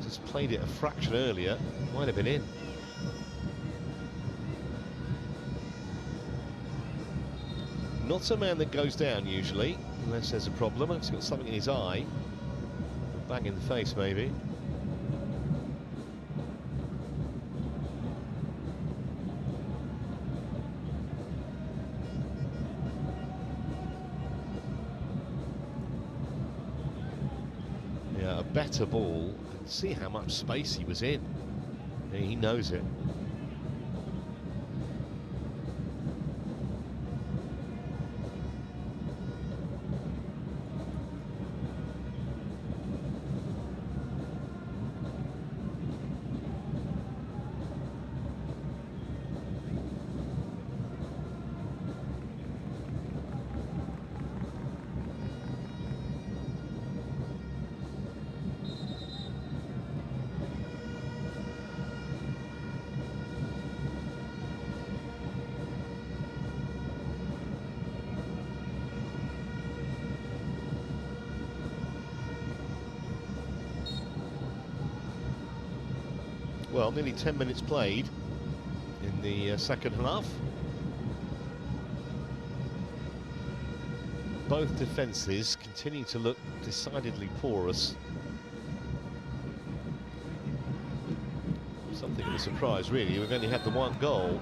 Just played it a fraction earlier. Might have been in. Not a man that goes down usually, unless there's a problem. He's got something in his eye. Bang in the face, maybe. Yeah, a better ball. See how much space he was in. Yeah, he knows it. Well, nearly 10 minutes played in the second half. Both defences continue to look decidedly porous. Something of a surprise, really. We've only had the one goal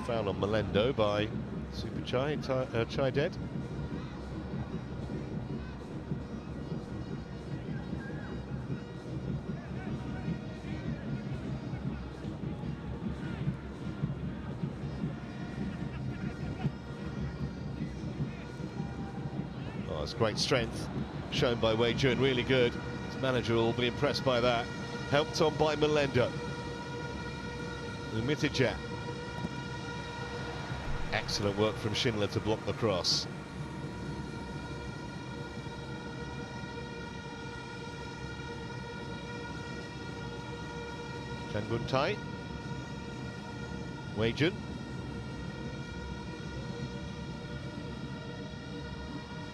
found on Melendo by Super Chai Dead. Great strength shown by Wei Jun, really good. His manager will be impressed by that. Helped on by Melendo. Umitija. Excellent work from Schindler to block the cross. Changun Tai. Wei Jun.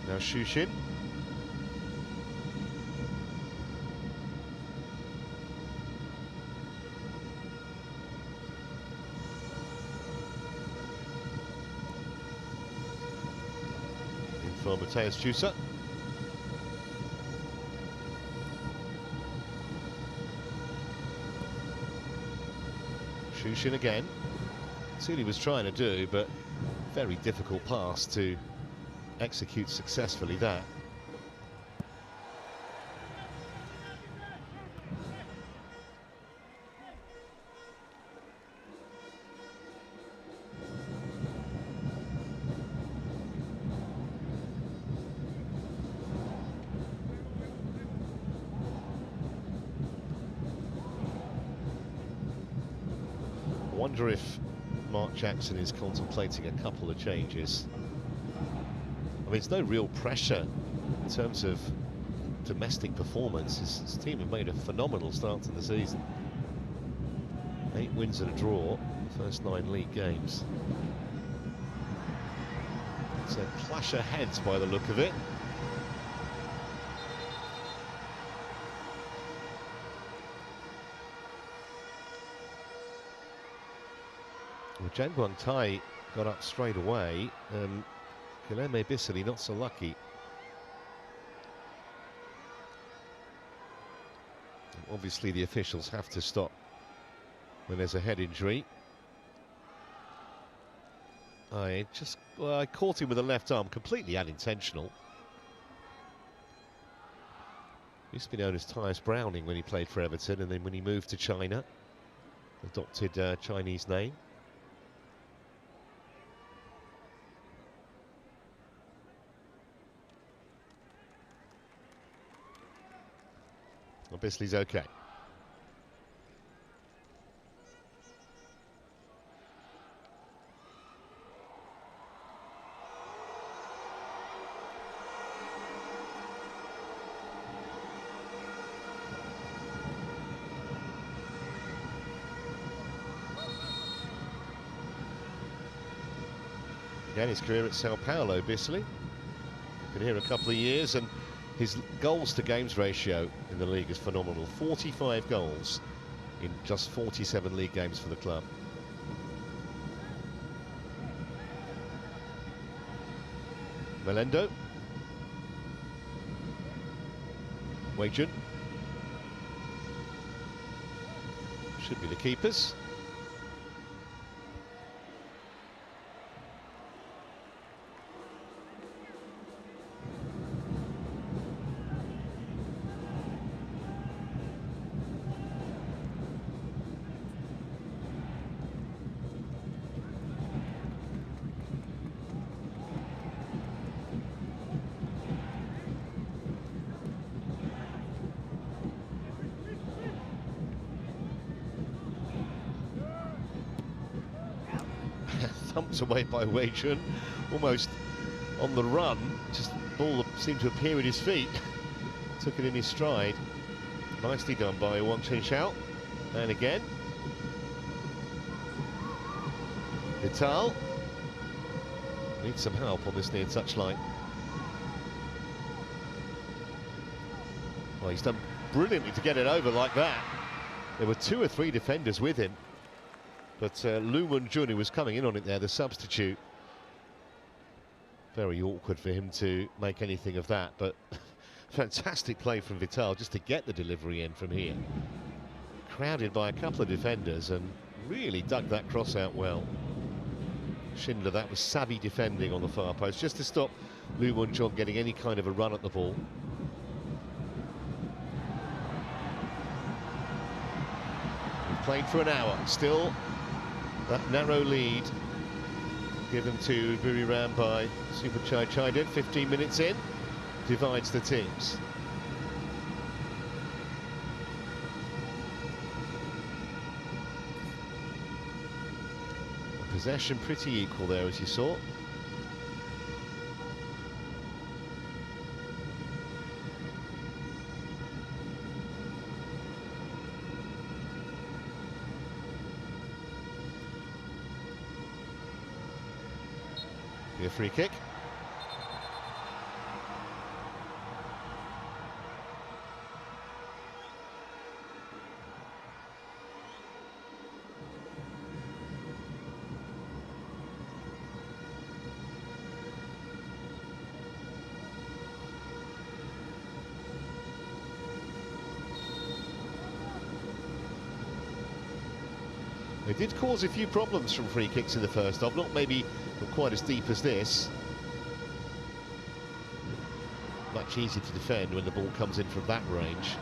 Now Shushin. In for Mateus Jusa. Shushin again. That's what he was trying to do, but very difficult pass to execute successfully that. I wonder if Mark Jackson is contemplating a couple of changes. I mean, it's no real pressure in terms of domestic performance. His team have made a phenomenal start to the season. 8 wins and a draw, first 9 league games. It's a clash of heads by the look of it. Well, Jangguang Tai got up straight away. Guilherme Bissoli not so lucky. Obviously the officials have to stop when there's a head injury. It just Well, I caught him with the left arm, completely unintentional. Used to be known as Tyus Browning when he played for Everton, and then when he moved to China, adopted a Chinese name. Well, Bisley's okay. Began his career at Sao Paulo, Bisley. Been here a couple of years, and his goals to games ratio in the league is phenomenal. 45 goals in just 47 league games for the club. Melendo. Wei Jun. Should be the keepers. Thumped away by Wei Jun, almost on the run. Just the ball that seemed to appear at his feet. Took it in his stride. Nicely done by Wang Chen-Xiao. And again. Vital needs some help on this near touchline. Well, he's done brilliantly to get it over like that. There were 2 or 3 defenders with him. But Lu Mun-jun, who was coming in on it there, the substitute, very awkward for him to make anything of that. But fantastic play from Vital just to get the delivery in from here. Crowded by a couple of defenders and really dug that cross out well. Schindler, that was savvy defending on the far post, just to stop Lu Mun-jun getting any kind of a run at the ball. We've played for an hour, still that narrow lead given to Buriram by Suphachai Chaidit. 15 minutes in, divides the teams. Possession pretty equal there, as you saw. A free kick. They did cause a few problems from free kicks in the first half, not quite as deep as this. Much easier to defend when the ball comes in from that range.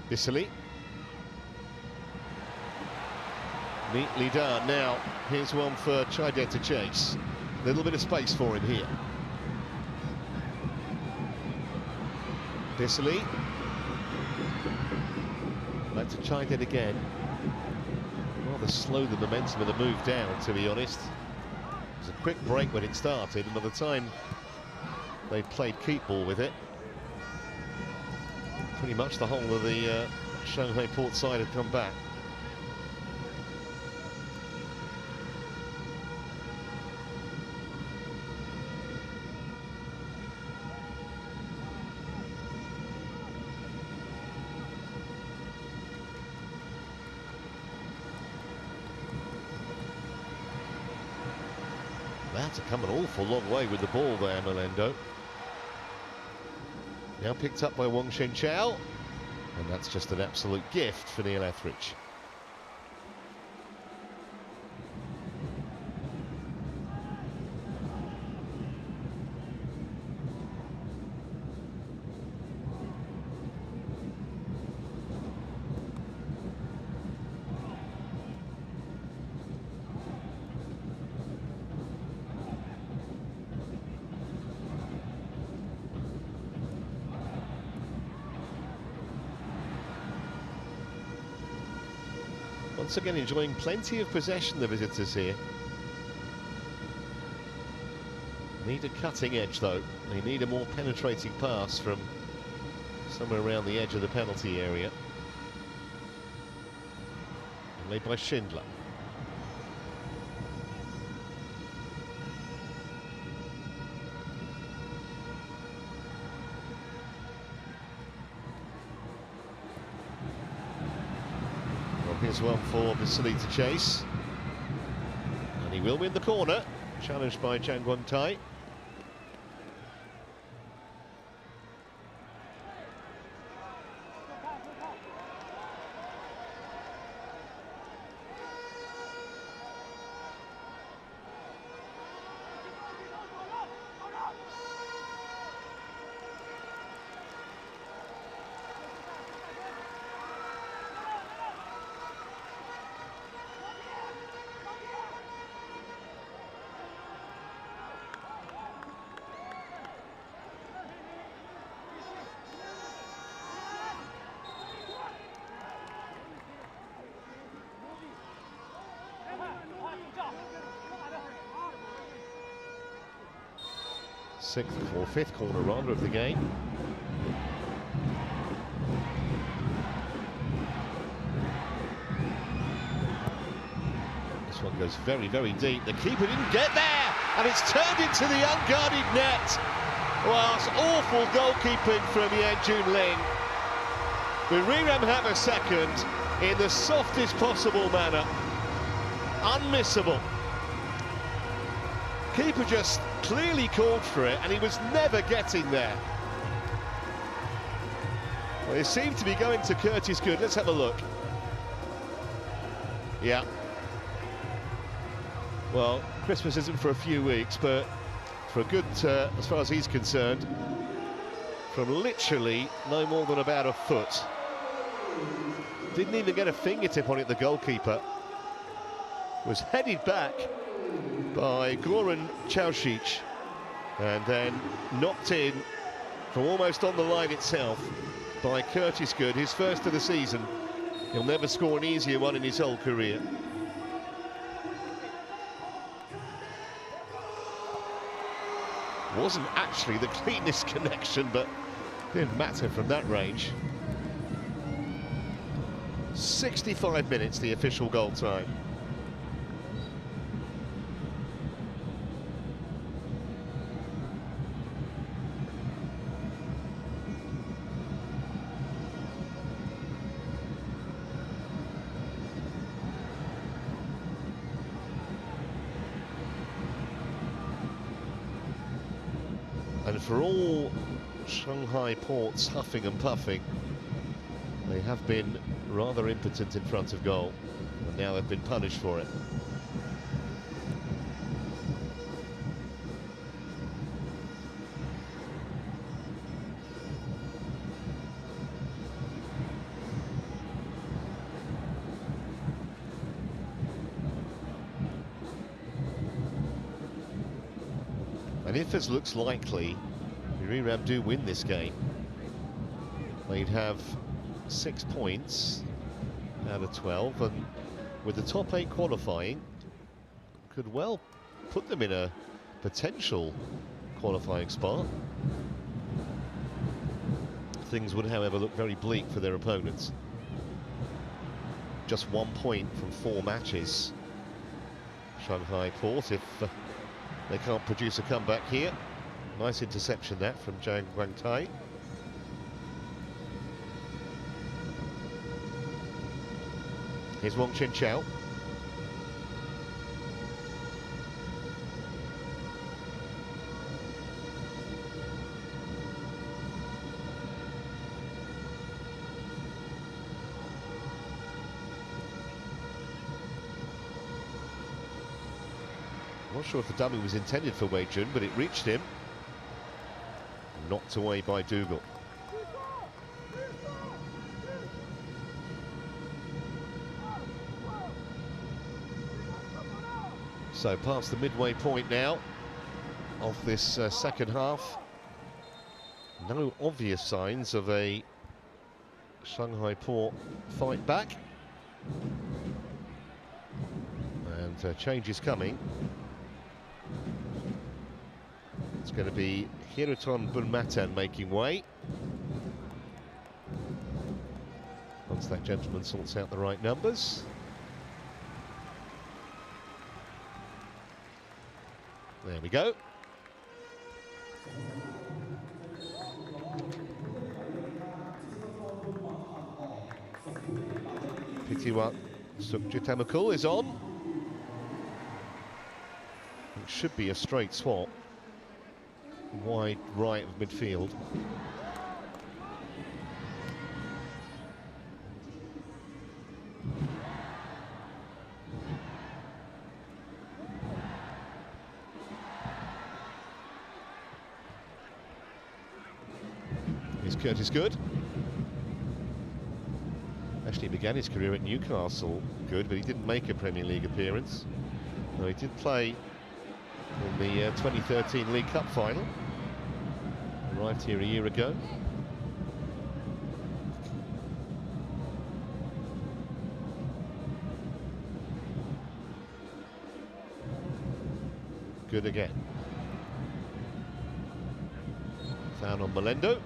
Bisley. Neatly done. Now, here's one for Chaidit to chase. A little bit of space for him here. Bisley. Back to Chaidit again. Rather slow the momentum of the move down, to be honest. It was a quick break when it started, and by the time they played keep ball with it, pretty much the whole of the Shanghai Port side had come back. had to come an awful long way with the ball there, Melendo. Now picked up by Wong Shin Chow, and that's just an absolute gift for Neil Etheridge. Once again enjoying plenty of possession, the visitors here. Need a cutting edge though. They need a more penetrating pass from somewhere around the edge of the penalty area. Made by Schindler. Here's one for Vasily to chase. And he will win the corner. Challenged by Zhang Guangtai. Sixth or fifth corner rather of the game. This one goes very, very deep. The keeper didn't get there, and it's turned into the unguarded net. Well, it's awful goalkeeping from Yan Junling. Buriram have a second in the softest possible manner. Unmissable. Keeper just clearly called for it, and he was never getting there. Well, it seemed to be going to Curtis Good. Let's have a look. Yeah. Well, Christmas isn't for a few weeks, but for a good, as far as he's concerned, from literally no more than about a foot. Didn't even get a fingertip on it, the goalkeeper. Was headed back by Goran Chaušić and then knocked in from almost on the line itself by Curtis Good, his first of the season. He'll never score an easier one in his whole career. Wasn't actually the cleanest connection, but didn't matter from that range. 65 minutes, the official goal time. And for all Shanghai Port's huffing and puffing, they have been rather impotent in front of goal, and now they've been punished for it. And if as looks likely, Buriram do win this game, they'd have 6 points out of 12, and with the top 8 qualifying, could well put them in a potential qualifying spot. Things would, however, look very bleak for their opponents. Just 1 point from 4 matches. Shanghai Port, if they can't produce a comeback here. Nice interception that from Zhang Guangtai. Here's Wong Shin Chow. Not sure if the dummy was intended for Wei Jun, but it reached him. Knocked away by Dougal. So past the midway point now of this second half. No obvious signs of a Shanghai Port fight back. And change is coming. It's going to be Hiruton Bunmatan making way. Once that gentleman sorts out the right numbers. There we go. Pitiwat Sukjitamakul is on. It should be a straight swap. Wide right of midfield. Here's Curtis Good. Actually began his career at Newcastle, Good, but he didn't make a Premier League appearance. No, he did play in the 2013 League Cup final. Arrived here a year ago. Good again. Foul on Melendo.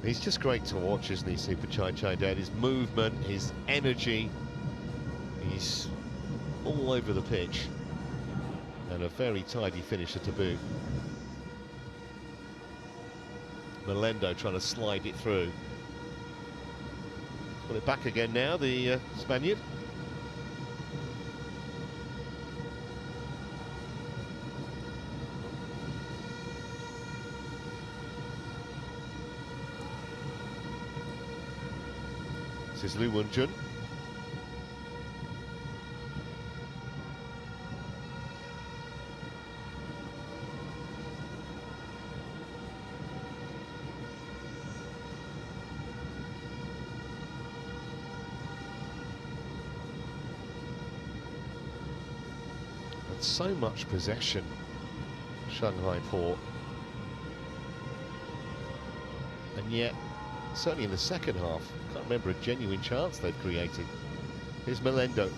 He's just great to watch, isn't he, Super Chai Chai Dad? His movement, his energy. He's all over the pitch. And a very tidy finisher to boot. Melendo trying to slide it through. Put it back again now, the Spaniard. This is Lu Won-jun. And so much possession, Shanghai Port. And yet, certainly in the second half, can't remember a genuine chance they've created. Here's Melendo.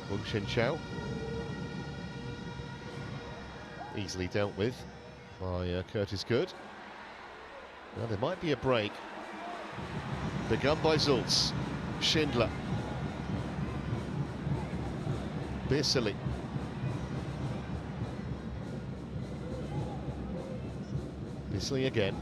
Wong Shin Chao. Easily dealt with by Curtis Good. Now there might be a break. Begun by Zulz. Schindler. Bisley. Bisley again.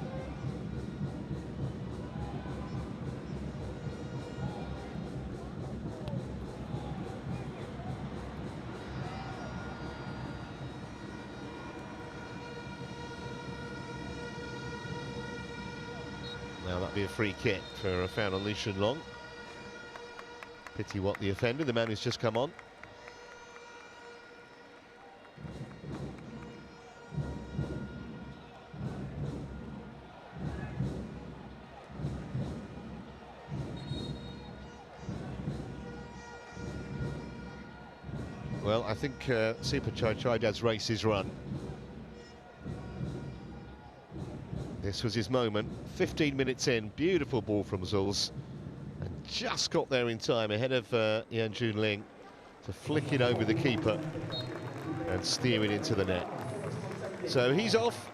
Now that'll be a free kick for a foul on Lee Shun Long. Pity what the offender, the man who's just come on. Well, I think Super Chai Chai Dad's race is run. This was his moment. 15 minutes in, beautiful ball from Zulz, and just got there in time ahead of Yan Jun Ling to flick it over the keeper and steer it into the net. So he's off.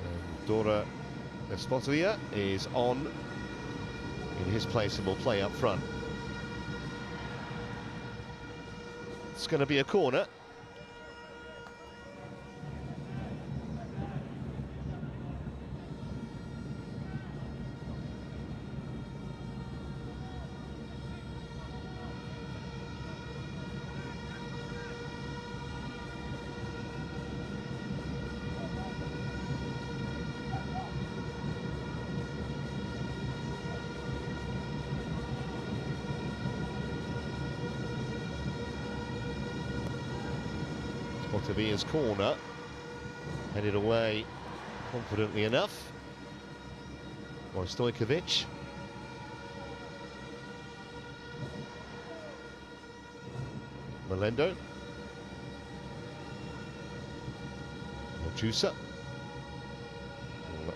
And Dora Espotovia is on in his place and will play up front. It's going to be a corner. Otavia's corner, headed away confidently enough by Stojkovic. Melendo. Jusa.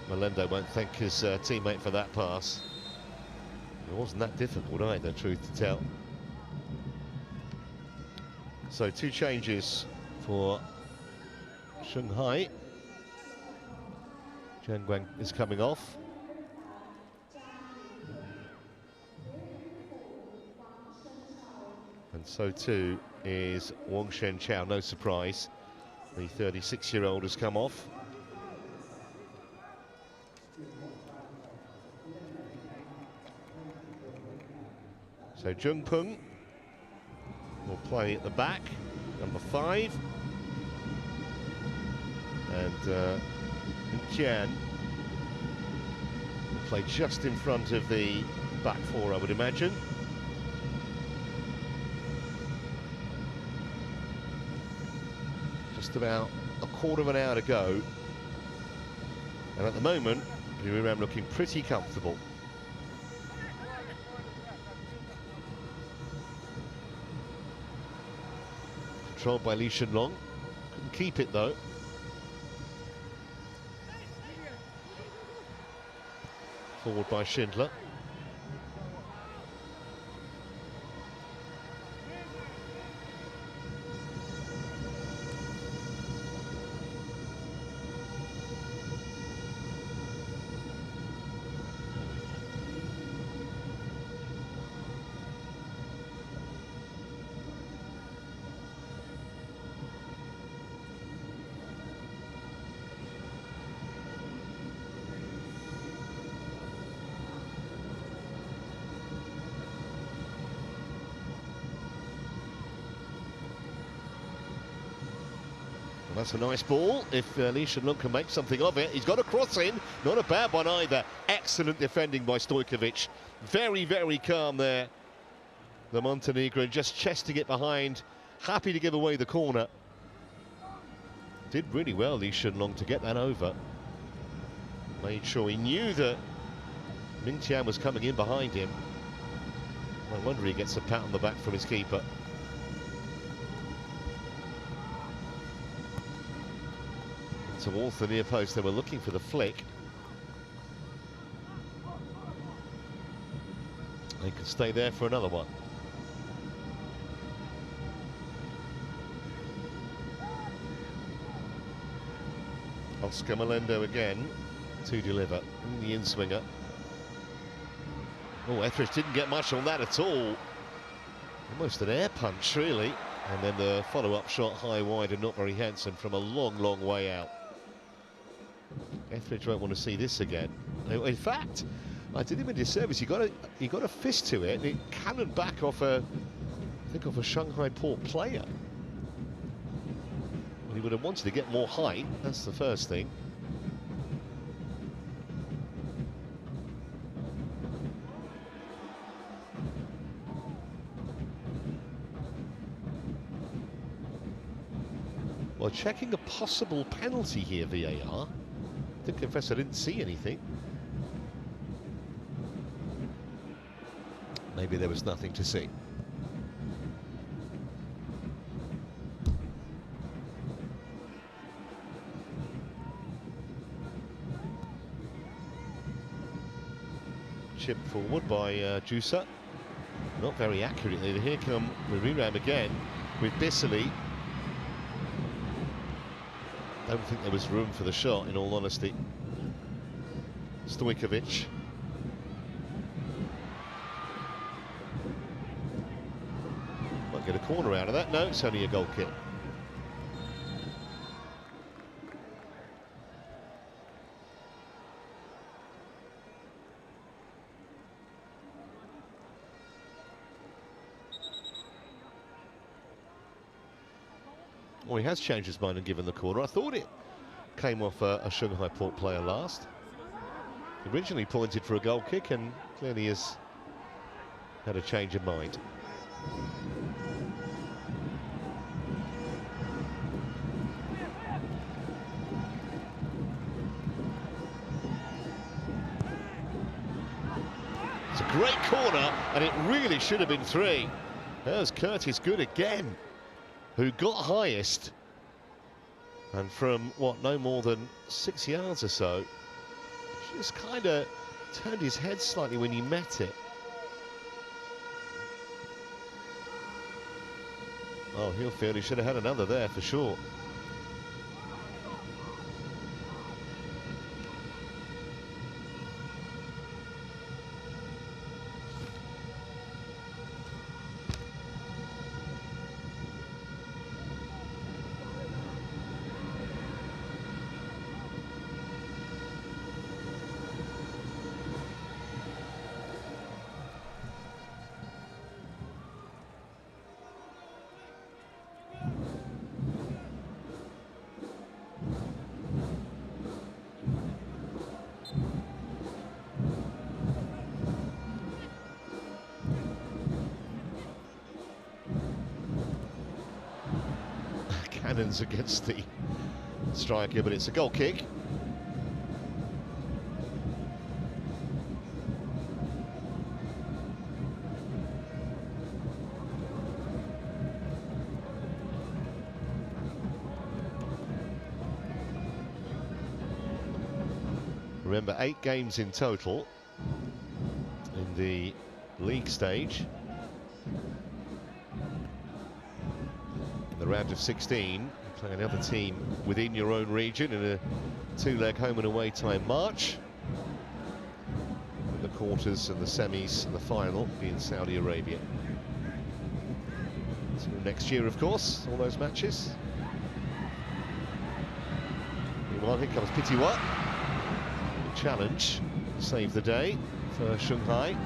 Melendo won't thank his teammate for that pass. It wasn't that difficult either, truth to tell. So 2 changes for Shanghai. Zhang Guang is coming off. And so too is Wang Shenchao, no surprise. The 36-year-old has come off. So Jung Peng will play at the back, number 5. And Qian will play just in front of the back 4, I would imagine. Just about a quarter of an hour to go. And at the moment, Buriram looking pretty comfortable. Controlled by Li Shenlong. Couldn't keep it though. Forward by Schindler. Well, that's a nice ball. If Li Shenlong can make something of it, he's got a cross in. Not a bad one either. Excellent defending by Stojkovic. Very, very calm there. The Montenegrin just chesting it behind. Happy to give away the corner. Did really well, Li Shenlong, to get that over. Made sure he knew that Ming Tian was coming in behind him. I wonder he gets a pat on the back from his keeper. Towards the near post, they were looking for the flick. They could stay there for another one. Oscar Melendo again to deliver in the in-swinger. Oh, Etheridge didn't get much on that at all. Almost an air punch, really. And then the follow-up shot high wide and not very handsome from a long, long way out. Etheridge won't want to see this again. In fact, I did him a disservice. He got a fist to it, and it cannoned back off I think off a Shanghai Port player. Well, he would have wanted to get more height. That's the first thing. Well, checking a possible penalty here, VAR. I did confess I didn't see anything. Maybe there was nothing to see. Chipped forward by Jusa. Not very accurately. Here come Buriram again with Bissoli. I don't think there was room for the shot, in all honesty. Stojkovic. Might get a corner out of that. No, it's only a goal kick. Well, he has changed his mind and given the corner. I thought it came off a Shanghai Port player last. He originally pointed for a goal kick and clearly has had a change of mind. It's a great corner, and it really should have been 3. There's Curtis Good again, who got highest, and from what, no more than 6 yards or so, just kind of turned his head slightly when he met it. Oh, he'll feel he should have had another there for sure. Cannons against the striker, but it's a goal kick. Remember, 8 games in total in the league stage. The round of 16, playing another team within your own region in a 2-leg home and away time march. The quarters and the semis and the final be in Saudi Arabia. So next year, of course, all those matches. Meanwhile, here comes Pitiwa. Challenge, save the day for Shanghai.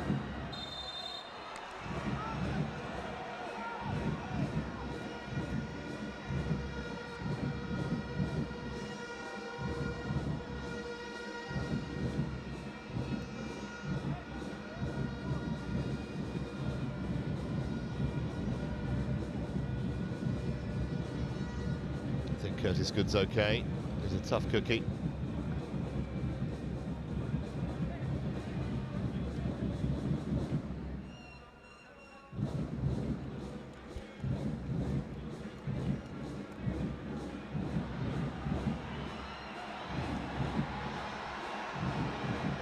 I think Curtis Good's okay. He's a tough cookie.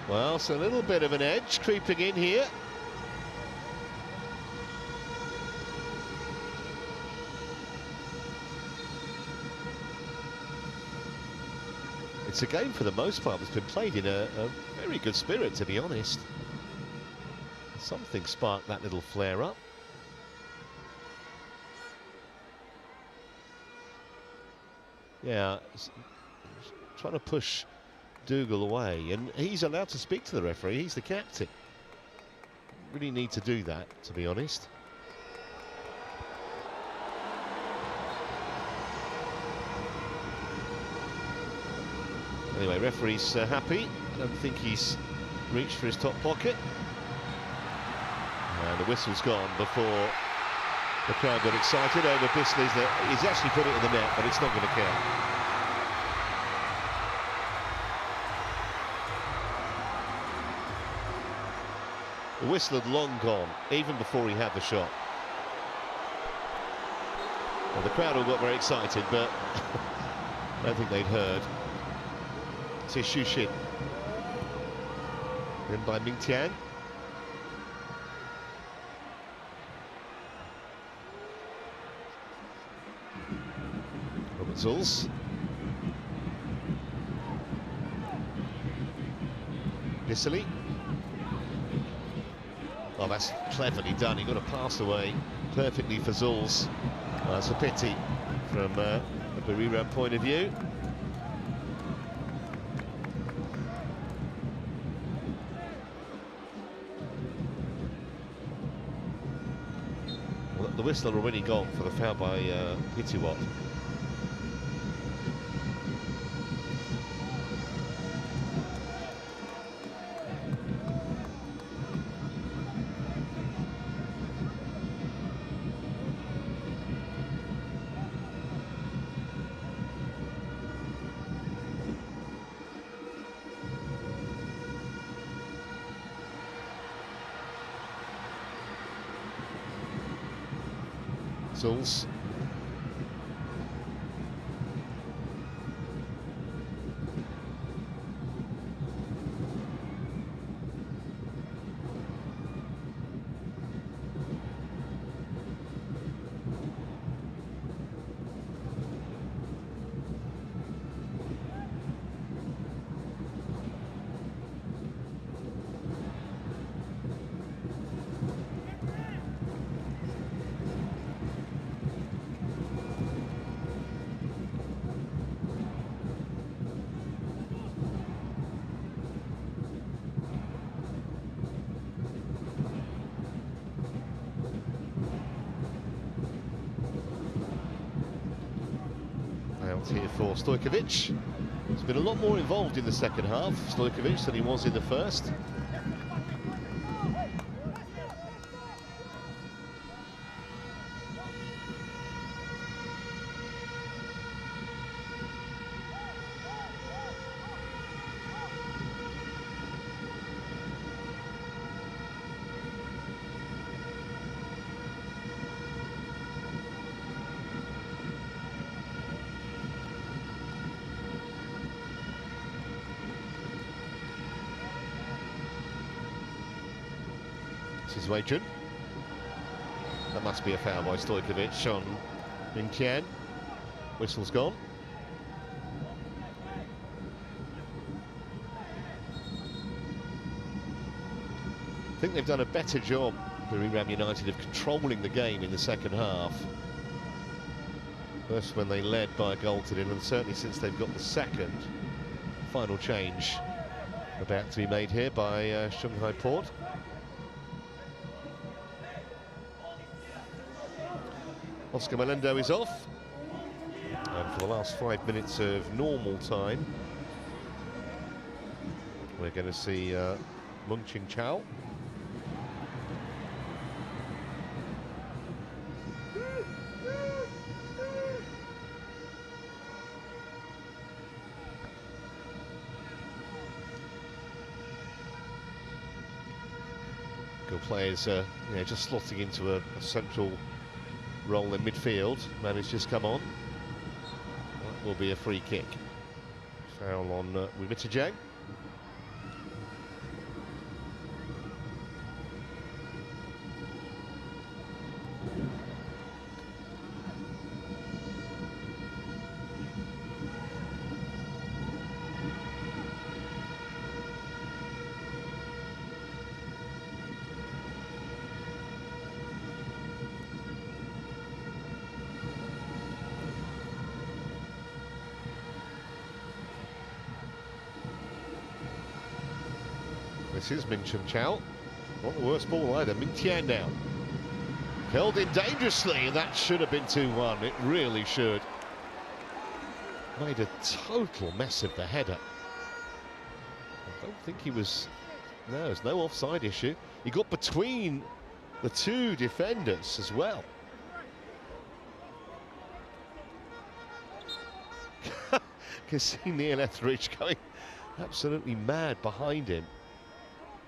Well, it's a little bit of an edge creeping in here. It's a game, for the most part, that's been played in a very good spirit, to be honest. Something sparked that little flare-up. Yeah, trying to push Dougal away, and he's allowed to speak to the referee. He's the captain. Really need to do that, to be honest. Anyway, referee's happy. I don't think he's reached for his top pocket. And the whistle's gone before the crowd got excited over Bisley's. He's actually put it in the net, but it's not going to count. The whistle had long gone, even before he had the shot. Well, the crowd all got very excited, but I don't think they'd heard. It's Xu Xin. Then by Ming Tian. Robert Zulz. Bisley. Oh, that's cleverly done. He got a pass away perfectly for Zulz. That's a pity from a Buriram point of view. Well, the whistle had already gone for the foul by Pitiwat. Zulz. Out here for Stojkovic. He's been a lot more involved in the second half, Stojkovic, than he was in the first. This is Wei-Chun. That must be a foul by Stojkovic on Min Tian. Whistle's gone. I think they've done a better job, Buriram United, of controlling the game in the second half. First when they led by a goal to nil, and certainly since they've got the second. Final change about to be made here by Shanghai Port. Oscar Melendo is off, and for the last 5 minutes of normal time, we're going to see Mung Ching Chao. Good players, just slotting into a central role in midfield. Man has just come on. That will be a free kick. Foul on Wimitijang. This is Min Chun Chao. Not the worst ball either. Min Tian now. Held in dangerously, and that should have been 2-1. It really should. Made a total mess of the header. I don't think he was... No, there's no offside issue. He got between the two defenders as well. Can see Neil Etheridge going absolutely mad behind him.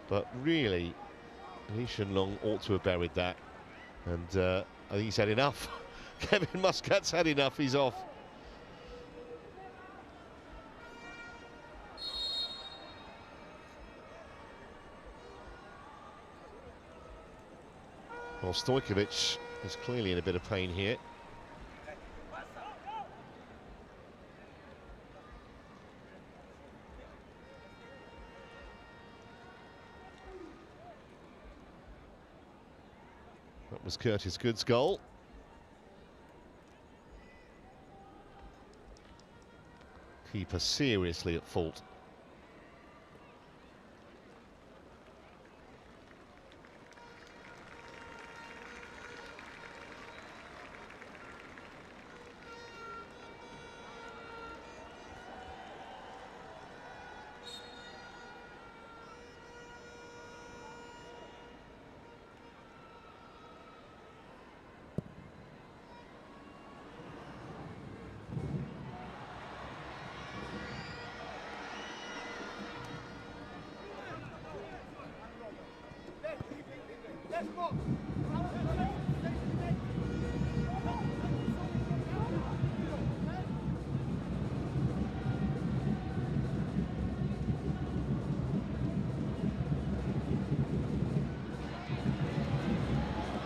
But really, Lee Shenlong ought to have buried that. And I think he's had enough. Kevin Muscat's had enough, he's off. Well, Stojkovic is clearly in a bit of pain here. was Curtis Good's goal. Keeper seriously at fault.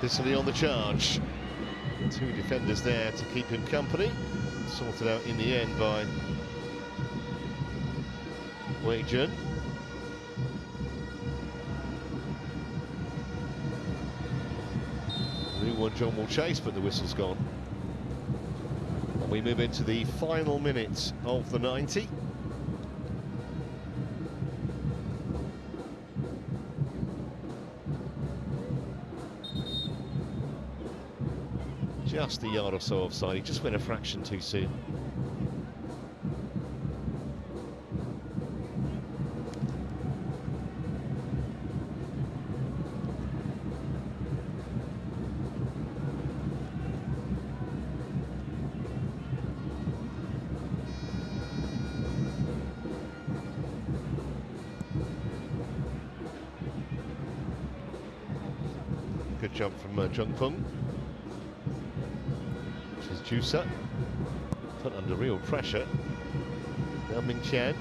Sicily on the charge. Two defenders there to keep him company. Sorted out in the end by Wei Jun. One John will chase, but the whistle's gone. And we move into the final minutes of the 90. Just a yard or so offside. He just went a fraction too soon. Good job from Jung Pung. This is Jusa. Put under real pressure. Now Ming Qian.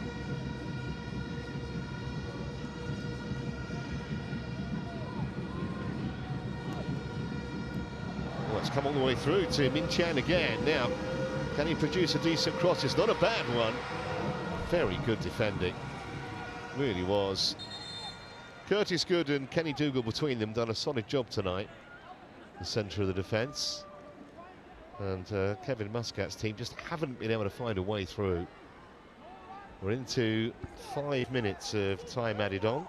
Well, it's come all the way through to Ming Qian again. Now, can he produce a decent cross? It's not a bad one. Very good defending. Really was. Curtis Good and Kenny Dougal between them done a solid job tonight. The centre of the defence. And Kevin Muscat's team just haven't been able to find a way through. We're into 5 minutes of time added on.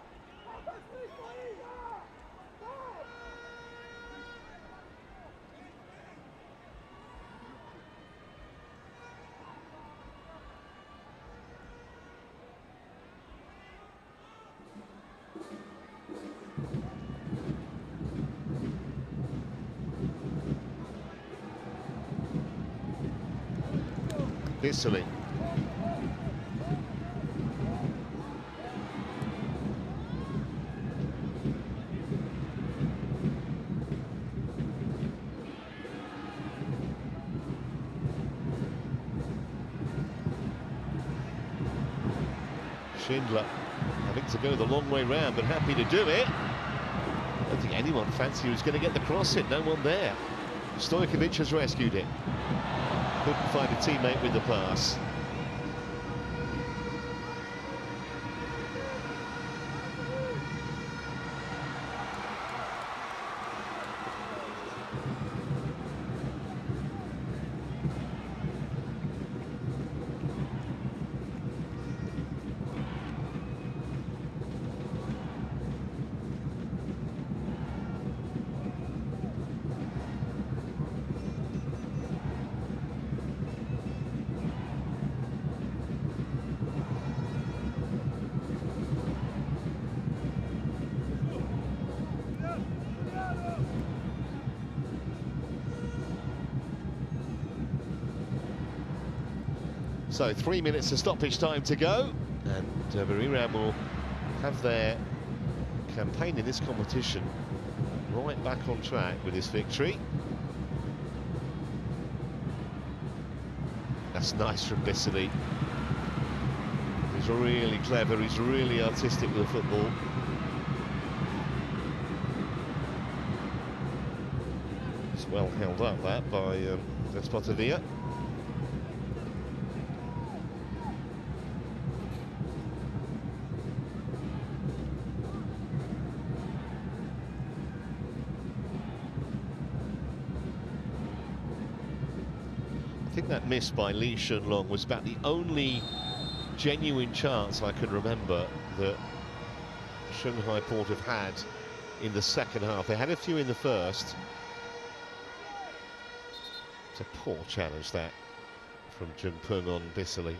Sicily. Schindler having to go the long way round, but happy to do it. I don't think anyone fancied he was going to get the cross in. No one there. Stojkovic has rescued it. Couldn't find a teammate with the pass. So 3 minutes of stoppage time to go, and Buriram will have their campaign in this competition right back on track with this victory. That's nice from Bissoli. He's really clever, he's really artistic with the football. It's well held up that by Despotovia. think that miss by Lee Shunlong was about the only genuine chance I can remember that Shanghai Port have had in the second half. They had a few in the first. It's a poor challenge, that, from Junpeng on Bissely.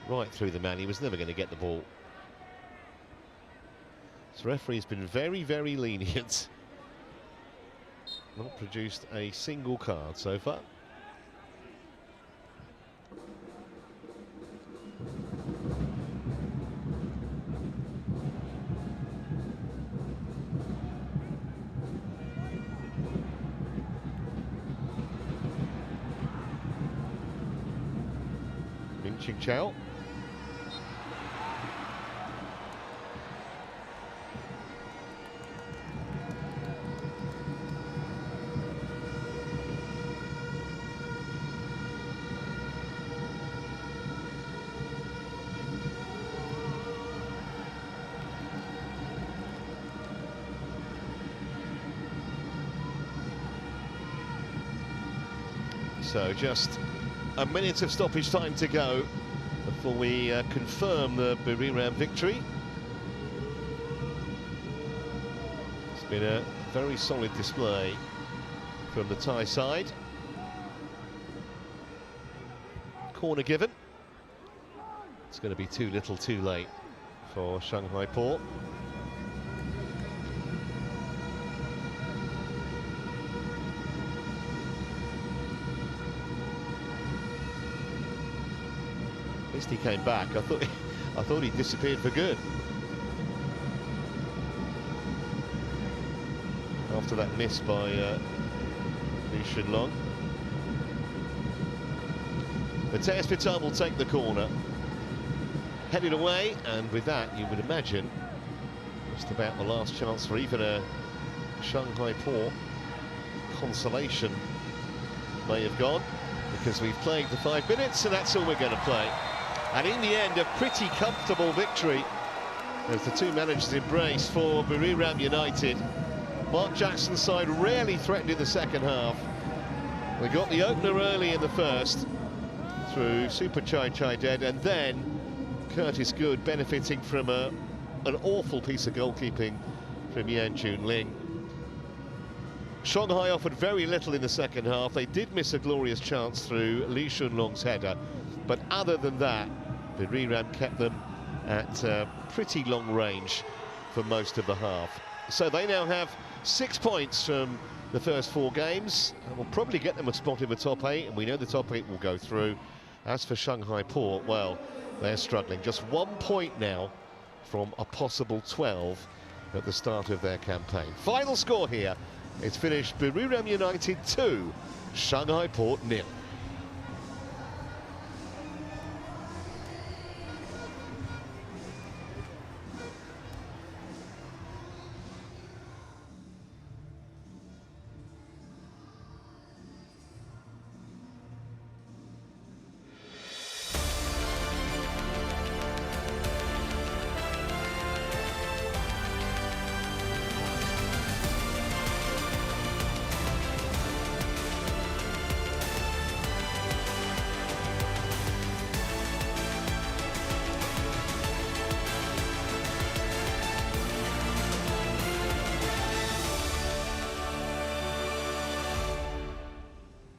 Right through the man, he was never going to get the ball. This referee's been very, very lenient. Not produced a single card so far. Ching Chao. So just a minute of stoppage time to go before we confirm the Buriram victory. It's been a very solid display from the Thai side. Corner given. It's going to be too little too late for Shanghai Port. He came back. I thought he disappeared for good after that miss by Lee Shunlong. The Hospital will take the corner, headed away, and with that, you would imagine just about the last chance for even a Shanghai Port consolation may have gone, because we've played the 5 minutes, and that's all we're going to play. And in the end, a pretty comfortable victory as the two managers embrace for Buriram United. Mark Jackson's side rarely threatened in the second half. They got the opener early in the first through Super Chai Chai Dead, and then Curtis Good benefiting from an awful piece of goalkeeping from Yan Jun Ling. Shanghai offered very little in the second half. They did miss a glorious chance through Lee Shunlong's header, but other than that, Buriram kept them at pretty long range for most of the half. So they now have 6 points from the first 4 games, and will probably get them a spot in the top 8, and we know the top 8 will go through. As for Shanghai Port, well, they're struggling. Just 1 point now from a possible 12 at the start of their campaign. Final score here, it's finished Buriram United 2, Shanghai Port 0.